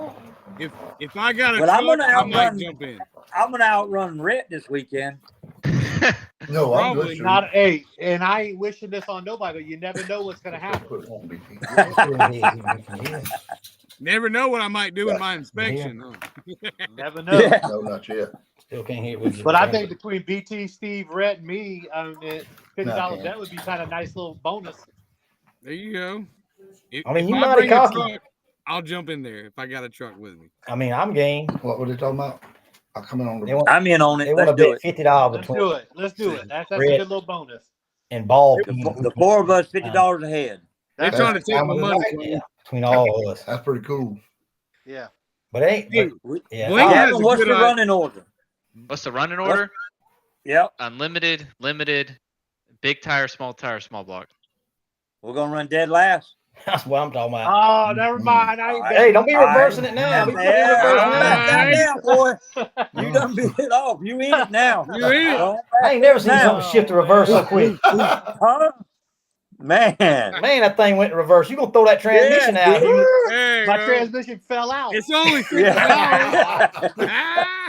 there. If I got a Well, I'm truck, gonna I might outrun- jump in. I'm gonna outrun Rhett this weekend. No, I'm Probably good. Not hey, and I ain't wishing this on nobody, but you never know what's gonna happen. Put it on, BT. Never know what I might do in my inspection. Huh? Never know. Yeah. No, not yet. Still can't hear what you But I think between BT, Steve, Rhett, and me, $50 Okay. bet would be kind of nice little bonus. There you go. If, I mean, if you I mighty bring a cocky. truck, I'll jump in there if I got a truck with me. I mean, I'm game. What were they talking about? I'll come in on They the. want, I'm in on they it. want to Let's do bet it. $50 Let's between do it. Let's do it. That's a Rhett. good little bonus. and ball The four of us, $50 ahead. They're That's trying to take I'm my with money. that. Blaine. Yeah, between all of us. That's pretty cool. yeah. But ain't. Hey, But, yeah. Blaine has Gavin, a what's good the idea. running order? what's the running order? Yep. Unlimited, limited, big tire, small block. We're gonna run dead last. That's what I'm talking about. Oh, never mind. I ain't Hey, don't be All right. reversing it now. Be putting it in Yeah, reverse don't now. back that down, boy. You done beat it off. You in it now. You in it. Don't I ain't never seen Now. something shift to reverse so quick. Huh? Man. Man, that thing went to reverse. You gonna throw that transmission Yeah, out? dude. You- There you My go. transmission fell out. It's only $50. Yeah. Ah!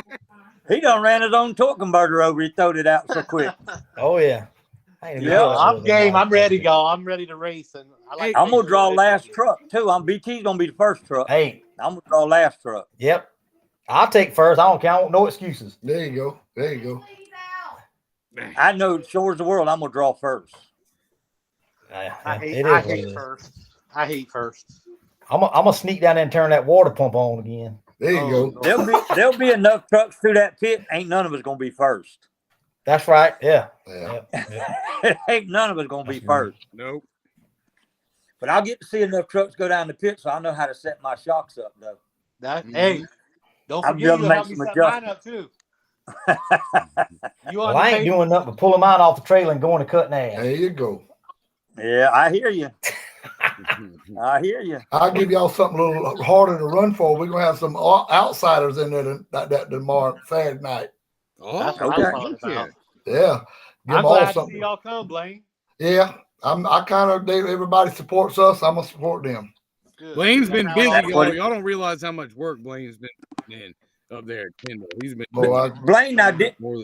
He done ran his own torque converter over. He throwed it out so quick. Oh yeah. I ain't even Yeah, know that I'm was a game. I'm lot. ready to go. I'm ready to race. And I like. I'm gonna draw last truck too. BT's gonna be the first truck. Hey, I'm gonna draw last truck. yep. I'll take first. I don't care. I want no excuses. There you go. There you go. I know Shores of the World. I'm gonna draw first. I It hate, is I what it hate is. first. I hate first. I'm gonna sneak down there and turn that water pump on again. There you Oh, go. There'll be enough trucks through that pit. Ain't none of us gonna be first. That's right. Yeah. Yeah. Yep. Ain't none of us gonna be That's first. Nope. But I'll get to see enough trucks go down the pit, so I know how to set my shocks up though. That Mhm. hey, don't I'm forget gonna you make help me some set mine up too. You Well, I ain't doing nothing but pulling mine off the trailer and going to cutting ass. There you go. Yeah, I hear you. I hear you. I'll give y'all something a little harder to run for. We're gonna have some outsiders in there that tomorrow Saturday night. Oh, That's what Okay. I'm talking about. Yeah. Give I'm them all glad to see something. y'all come, Blaine. Yeah, everybody supports us. I'm gonna support them. Good. Blane's Coming been out busy, all- y'all. Y'all don't realize how much work Blane's been in up there at Kendall. He's been Boy, Blaine, now more.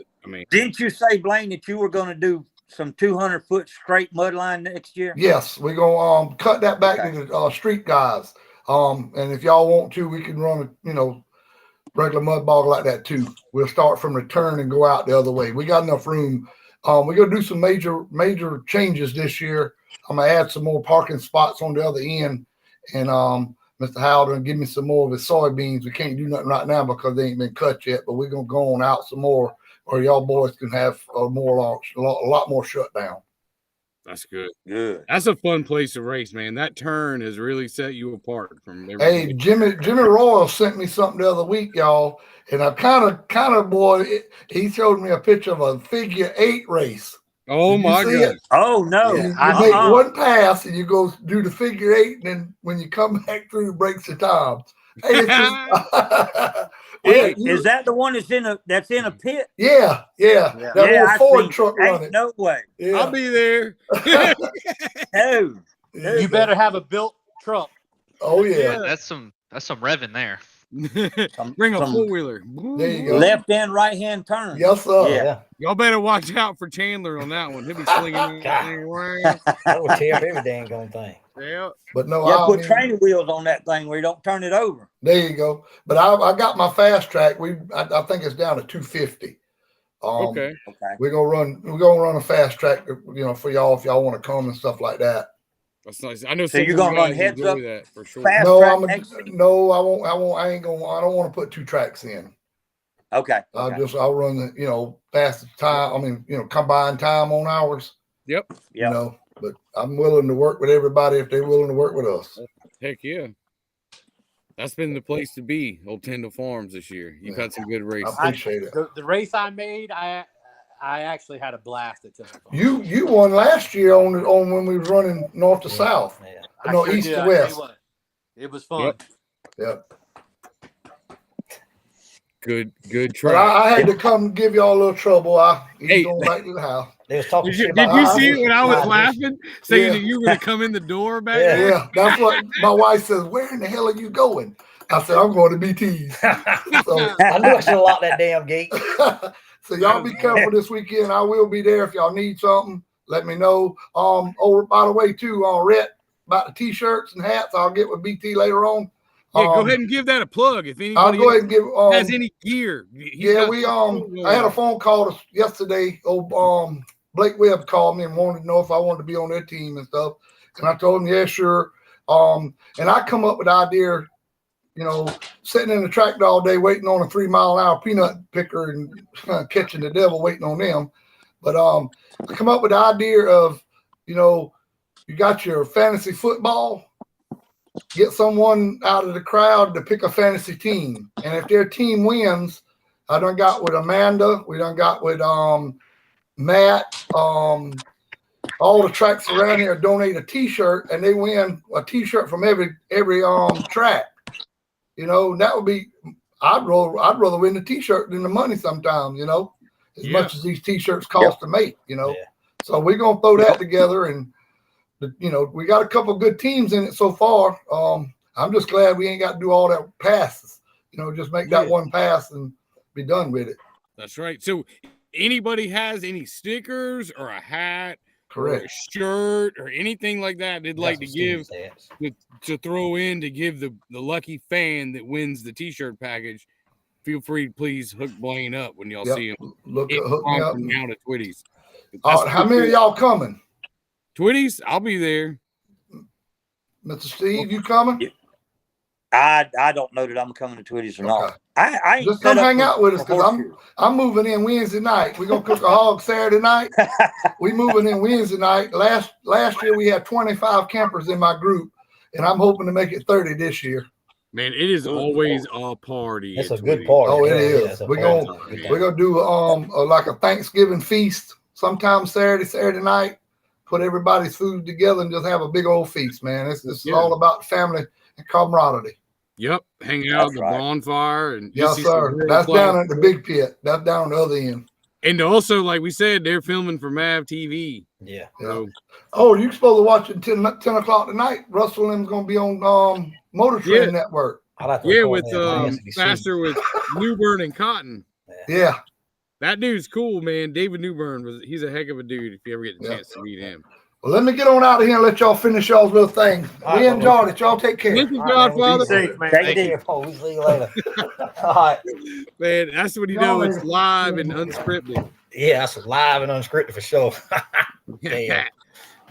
didn't you say, Blaine, that you were going to do some 200-foot straight mud line next year? yes, we're gonna cut that back Okay. to the street guys. And if y'all want to, we can run a regular mud bog like that too. We'll start from the turn and go out the other way. We got enough room. We're gonna do some major changes this year. I'm gonna add some more parking spots on the other end, and Mr. Howden give me some more of his soybeans. We can't do nothing right now because they ain't been cut yet, but we're gonna go on out some more, or y'all boys can have a lot more shutdown. That's good. Good. That's a fun place to race, man. That turn has really set you apart from Hey, everybody. Jimmy Royal sent me something the other week, y'all, and I kind of boy, he showed me a picture of a figure 8 race. Oh Did you my see God! it? Oh, no. You I make see. one pass and you go do the figure 8, and then when you come back through, it breaks the time. Hey, it's just, Hey, you- is that the one that's in a pit? yeah. Yeah. That Yeah, little I Ford seen- truck Ain't running. no way. Yeah. I'll be there. No. Yeah. You better have a built truck. Oh yeah. That's some revving there. Bring a Some 4-wheeler. There you go. left and right hand turn. Yes, sir. Yeah. Y'all better watch out for Chandler on that one. He'll be slinging that thing around. That would tear up every dang gone thing. Yeah. But no, Yeah, I put mean, training wheels on that thing where you don't turn it over. there you go. But I got my fast track. I think it's down to 250. Okay. Okay. We're gonna run a fast track, for y'all if y'all want to come and stuff like that. That's nice. I know So some you're of you gonna run guys heads enjoy up that for sure. fast No, track next week? no, I won't. I ain't gonna. I don't want to put 2 tracks in. Okay. I'll run the fast time. I mean, combined time on ours. Yep. Yeah. But I'm willing to work with everybody if they're willing to work with us. Heck yeah. That's been the place to be, Old Tyndall Farms this year. You've had some good races. I appreciate it. The race I made, I actually had a blast at Tyndall Farm. You won last year on when we was running north to south. Yeah. I No, sure east did. to I tell you west. what, it was fun. Yep. Good But track. I had to come give y'all a little trouble. Hey. Going back to the house. They was talking Did shit you about see it when I was my laughing, saying Yeah. that you were going to come in the door back Yeah. there? Yeah, that's what my wife says. Where in the hell are you going? I said, I'm going to BT's. So, I knew I should have locked that damn gate. so y'all be careful this weekend. I will be there if y'all need something. Let me know. Oh, by the way, too, Rhett, about the t-shirts and hats, I'll get with BT later on. Yeah, go ahead and give that a plug. If I'll anybody go ahead and give. has any gear. Yeah, I had a phone call yesterday. Blake Webb called me and wanted to know if I wanted to be on their team and stuff. And I told him, yeah, sure. And I come up with the idea, sitting in the tractor all day waiting on a 3-mile-an-hour peanut picker and catching the devil waiting on them. But I come up with the idea of, you got your fantasy football. Get someone out of the crowd to pick a fantasy team. And if their team wins, I done got with Amanda. We done got with Matt. All the tracks around here donate a t-shirt and they win a t-shirt from every track. That would be I'd rather win the t-shirt than the money sometimes, as much as these t-shirts cost to make, Yeah. So we're gonna throw that together and we got a couple good teams in it so far. I'm just glad we ain't got to do all that passes. Just make that one pass and be done with it. That's right. So anybody has any stickers or a hat or a Correct. shirt or anything like that they'd like to give to throw in to give the lucky fan that wins the t-shirt package, feel free to please hook Blaine up when y'all see him. Hook me up. From now to Twitties. How many of y'all coming? Twitties, I'll be there. Mr. Steve, you coming? I don't know that I'm coming to Twitties or not. Okay. I ain't Just set come up hang for- out with us for because horseshoe. I'm moving in Wednesday night. We're gonna cook a hog Saturday night. We moving in Wednesday night. Last year we had 25 campers in my group, and I'm hoping to make it 30 this year. Man, it is always a party. That's at a good Twitties. party. Oh, it Yeah, is. yeah, it's a We're party. gonna Good we're gonna do like a Thanksgiving feast sometime Saturday night. Put everybody's food together and just have a big old feast, man. It's Yeah. all about family and camaraderie. Yep, hanging out at That's the right. bonfire and Yes, see some sir. real That's flag down at the big pit. That's down the other end. And also, like we said, they're filming for Mav TV. Yeah. So, Oh, you supposed to watch it 10 o'clock tonight. Russell M's going to be on Motor Trend Network. I'll have to yeah, record with that last if you see. Faster with Newburn and Cotton. Yeah. That dude's cool, man. David Newburn he's a heck of a dude if you ever get a chance to meet him. Well, let me get on out of here and let y'all finish y'all's little thing. All right, We enjoyed it. Y'all take care. Thank you, All right, man, Godfather. we'll Safe, man. Take Thank you. care, Paul. We'll see you later. All right. Man, that's what you know. It's live and unscripted. Yeah, that's live and unscripted for sure. Damn.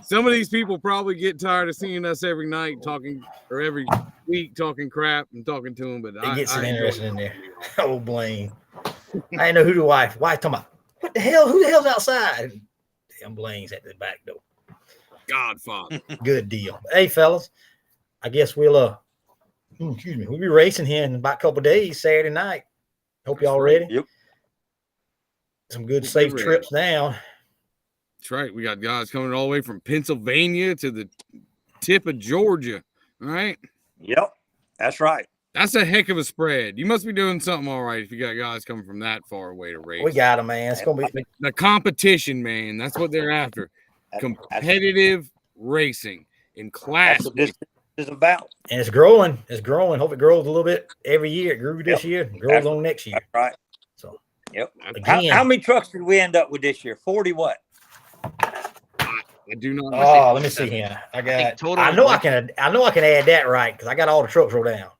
Some of these people probably get tired of seeing us every night talking or every week talking crap and talking to them, but It gets I enjoy interesting it. in there. Oh, Blaine. I didn't know who the wife. Wife talking about, what the hell? Who the hell's outside? Damn, Blaine's at the back door. Godfather. Good deal. Hey, fellas, I guess we'll excuse me. We'll be racing here in about a couple of days, Saturday night. Hope y'all ready. Yep. Some good We'll be safe ready. trips down. That's right. We got guys coming all the way from Pennsylvania to the tip of Georgia. All right. Yep. That's right. That's a heck of a spread. You must be doing something all right if you got guys coming from that far away to race. We got them, man. It's gonna be The competition, man. That's what they're after. Competitive racing in class. That's what this is about. and it's growing. It's growing. Hope it grows a little bit every year. It grew this year. It grows on next year. That's right. So Yep. again, How many trucks did we end up with this year? 40 what? I do not. oh, let me see here. I think got. total I know was I can. I know I can add that right because I got all the trucks wrote down.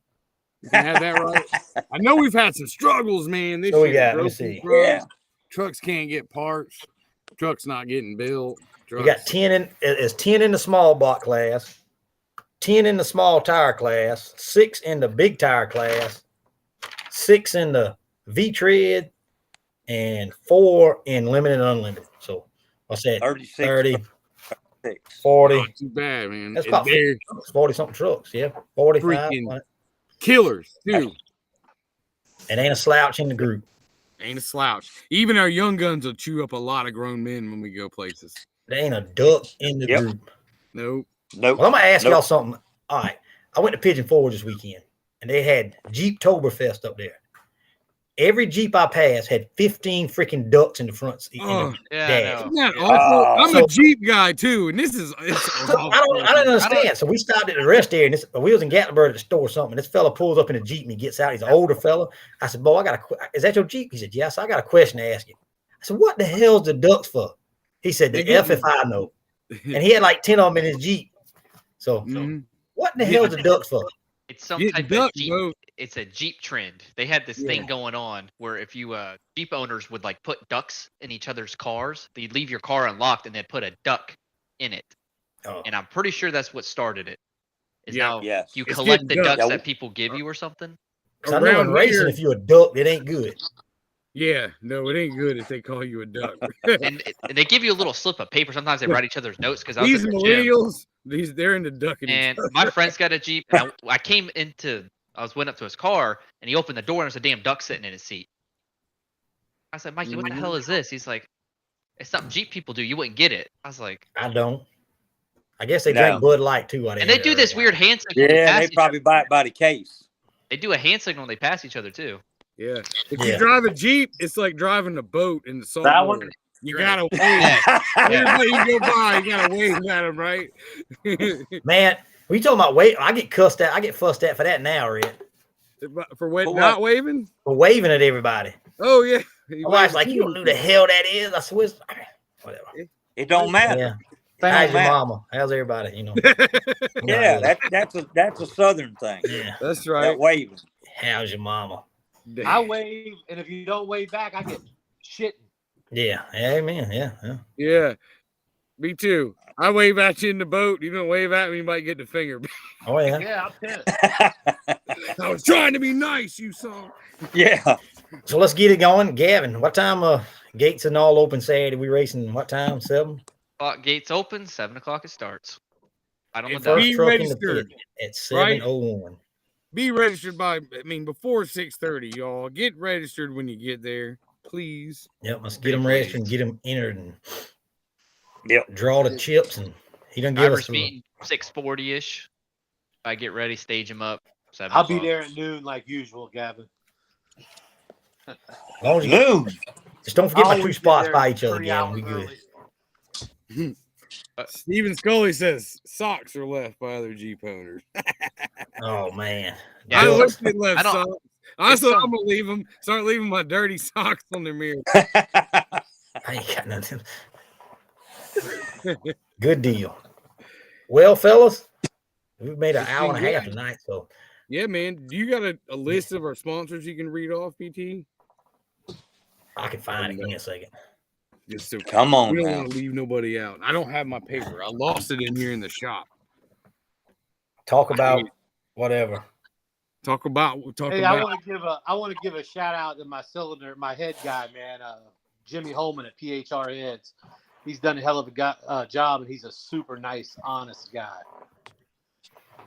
You can have that right. I know we've had some struggles, man. This So we year. got- let me Broken see. trucks, Yeah. Trucks can't get parts. Trucks not getting built. We got 10 in. It's 10 in the small block class, 10 in the small tire class, 6 in the big tire class, 6 in the V tread, and 4 in limited and unlimited. So what's that? 36. 30, 36. 40. Not too bad, man. That's And about they're 40 something trucks. Yeah, 45. Freaking- killers too. It ain't a slouch in the group. Ain't a slouch. Even our young guns will chew up a lot of grown men when we go places. There ain't a duck in the Yep. group. Nope. Nope. Well, I'm gonna ask Nope. y'all something. All right, I went to Pigeon Forge this weekend, and they had Jeep Toberfest up there. Every Jeep I passed had 15 freaking ducks in the front. Oh, Yeah, Dad. I know. Isn't that Yeah. awful? I'm So- a Jeep guy too, and this is. I don't understand. So we stopped at the rest area, and we was in Gatlinburg at the store or something. This fella pulls up in a Jeep and he gets out. He's an older fella. I said, "Boy, is that your Jeep?" He said, "Yes." I got a question to ask you. I said, "What the hell's the ducks for?" He said, "The They get- F if I know." And he had like 10 of them in his Jeep. So Mhm. what the hell's the ducks for? It's some Get type duck of Jeep. boat. It's a Jeep trend. They had this thing going on where if you Jeep owners would like put ducks in each other's cars, they'd leave your car unlocked and they'd put a duck in it. Oh. And I'm pretty sure that's what started it. Is Yeah. now Yes. you It's collect the getting ducks. ducks Yeah. that people give you or something. 'Cause I know in Around racing, here- if you're a duck, it ain't good. Yeah, no, it ain't good if they call you a duck. And they give you a little slip of paper. Sometimes they write each other's notes because I was These at the gym. millennials, they're into ducking. each And other. my friend's got a Jeep. And I went up to his car and he opened the door and there's a damn duck sitting in his seat. I said, "Mikey, what the Mhm. hell is this?" He's like, "It's something Jeep people do. You wouldn't get it." I was like, I don't. I guess they No. drink Bud Light too. and they do this weird hand signal. when Yeah, pass they each probably other. buy it by the case. They do a hand signal when they pass each other too. Yeah. If Yeah. you drive a Jeep, it's like driving a boat in the salt That water. one? You Right. gotta wave. Everybody you go by, you gotta wave at them, right? Man, we talking about wait. I get cussed at. I get fussed at for that now, Rick. For what? For what? Not waving? For waving at everybody. Oh yeah. My wife's like, "You don't know who the hell that is." I swear, whatever. It don't matter. Yeah. It How's don't your matter. mama? How's everybody? You know. Yeah, Not that's a southern thing. really. Yeah. That's That right. waving. How's your mama? I wave, and if you don't wave back, I get shitting. Yeah. Amen. Yeah. Yeah. Yeah. Me too. I wave at you in the boat. You don't wave at me, you might get the finger. Oh yeah. Yeah, I'm pissed. I was trying to be nice, you son. Yeah. So let's get it going, Gavin. What time? Gates and all open Saturday. We racing. What time? 7. Gates open, 7 o'clock it starts. I don't know. If First Be truck in the registered, pit at right? 7:01. Be registered before 6:30, y'all. Get registered when you get there, please. Yep. Let's get them registered and get them entered and Yep. draw the chips. And he done give us Drivers some. meeting 6:40ish. I get ready, stage them up. 7 I'll be o'clock. there at noon like usual, Gavin. As long as you, Noon. Just don't forget I'll my two always be spots there by each other, 3 Gavin. We hours good. early. Stephen Scully says socks are left by other Jeep owners. Oh man. Yeah, I Ducks. wish they left I don't- socks. I it's said some- I'm gonna leave them. Start leaving my dirty socks on their mirror. I ain't got nothing. Good deal. Well, fellas, we've made an It's hour been and a half good. tonight, so Yeah, man. Do you got a list of our sponsors you can read off, PT? I can find it. Give me a second. Just so Come on we don't now. want to leave nobody out. I don't have my paper. I lost it in here in the shop. Talk about whatever. Talk about Hey, I want to give a shout out to my head guy, man, Jimmy Holman at PHR Heads. He's done a hell of a job, and he's a super nice, honest guy.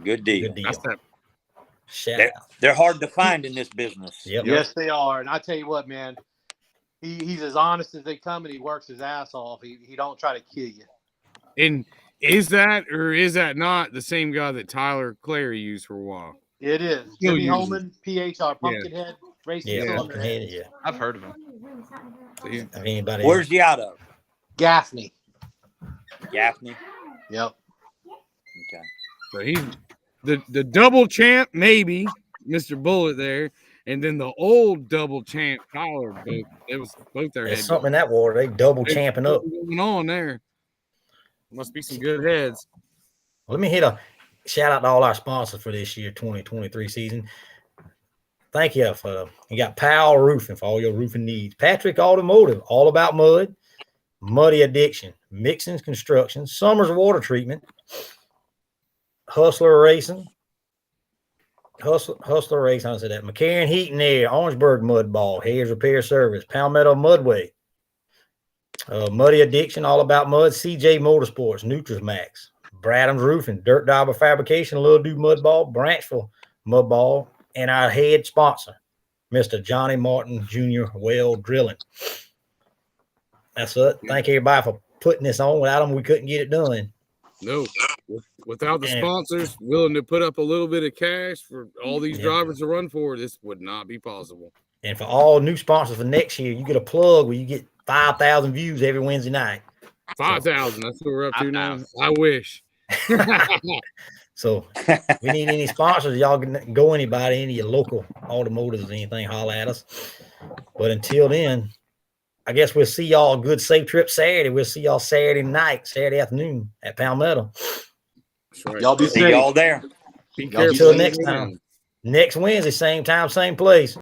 Good deal. Good deal. That's that. Shout They're, out. they're hard to find in this business. Yep. Yes, they are. And I tell you what, man, he's as honest as they come, and he works his ass off. He don't try to kill you. And is that or is that not the same guy that Tyler Clary used for a while? It is. Still Jimmy uses Holman, PHR, Pumpkinhead, Racing Yeah, Cylinder Pumpkinhead, Head. yeah. I've heard of him. So he's- If anybody Where's he out of? Gaffney. Gaffney. Yep. Okay. so he's the double champ, maybe Mr. Bullet there, and then the old double champ Tyler. Both it was both their there's heads. something in that water, they double champing up. going on there. Must be some good heads. Let me hit a shout out to all our sponsors for this year 2023 season. Thank you for you got Powell Roofing for all your roofing needs. Patrick Automotive, all about mud, Muddy Addiction, Mixon's Construction, Summers Water Treatment, Hustler Racing, Hustler Racing, I said that. McCarran Heat and Air, Orangeburg Mud Ball, Hayes Repair Service, Palmetto Mudway, Muddy Addiction, all about mud, CJ Motorsports, Nutrismax, Bradham's Roofing, Dirt Dauber Fabrication, Little Dude Mud Ball, Branchville Mud Ball, and our head sponsor, Mr. Johnny Martin Jr. Well Drilling. That's it. Thank everybody for putting this on. Without them, we couldn't get it done. No, without the Man. sponsors willing to put up a little bit of cash for all these Yeah. drivers to run for, this would not be possible. And for all new sponsors for next year, you get a plug where you get 5,000 views every Wednesday night. 5,000. That's what we're up to now. 5,000. I wish. So if we need any sponsors, y'all can go anybody, any of your local automotives or anything, holler at us. But until then, I guess we'll see y'all a good safe trip Saturday. We'll see y'all Saturday night, Saturday afternoon at Palmetto. That's right. Y'all be See safe. y'all there. Be Y'all be careful safe. Next time. Next Wednesday, same time, same place.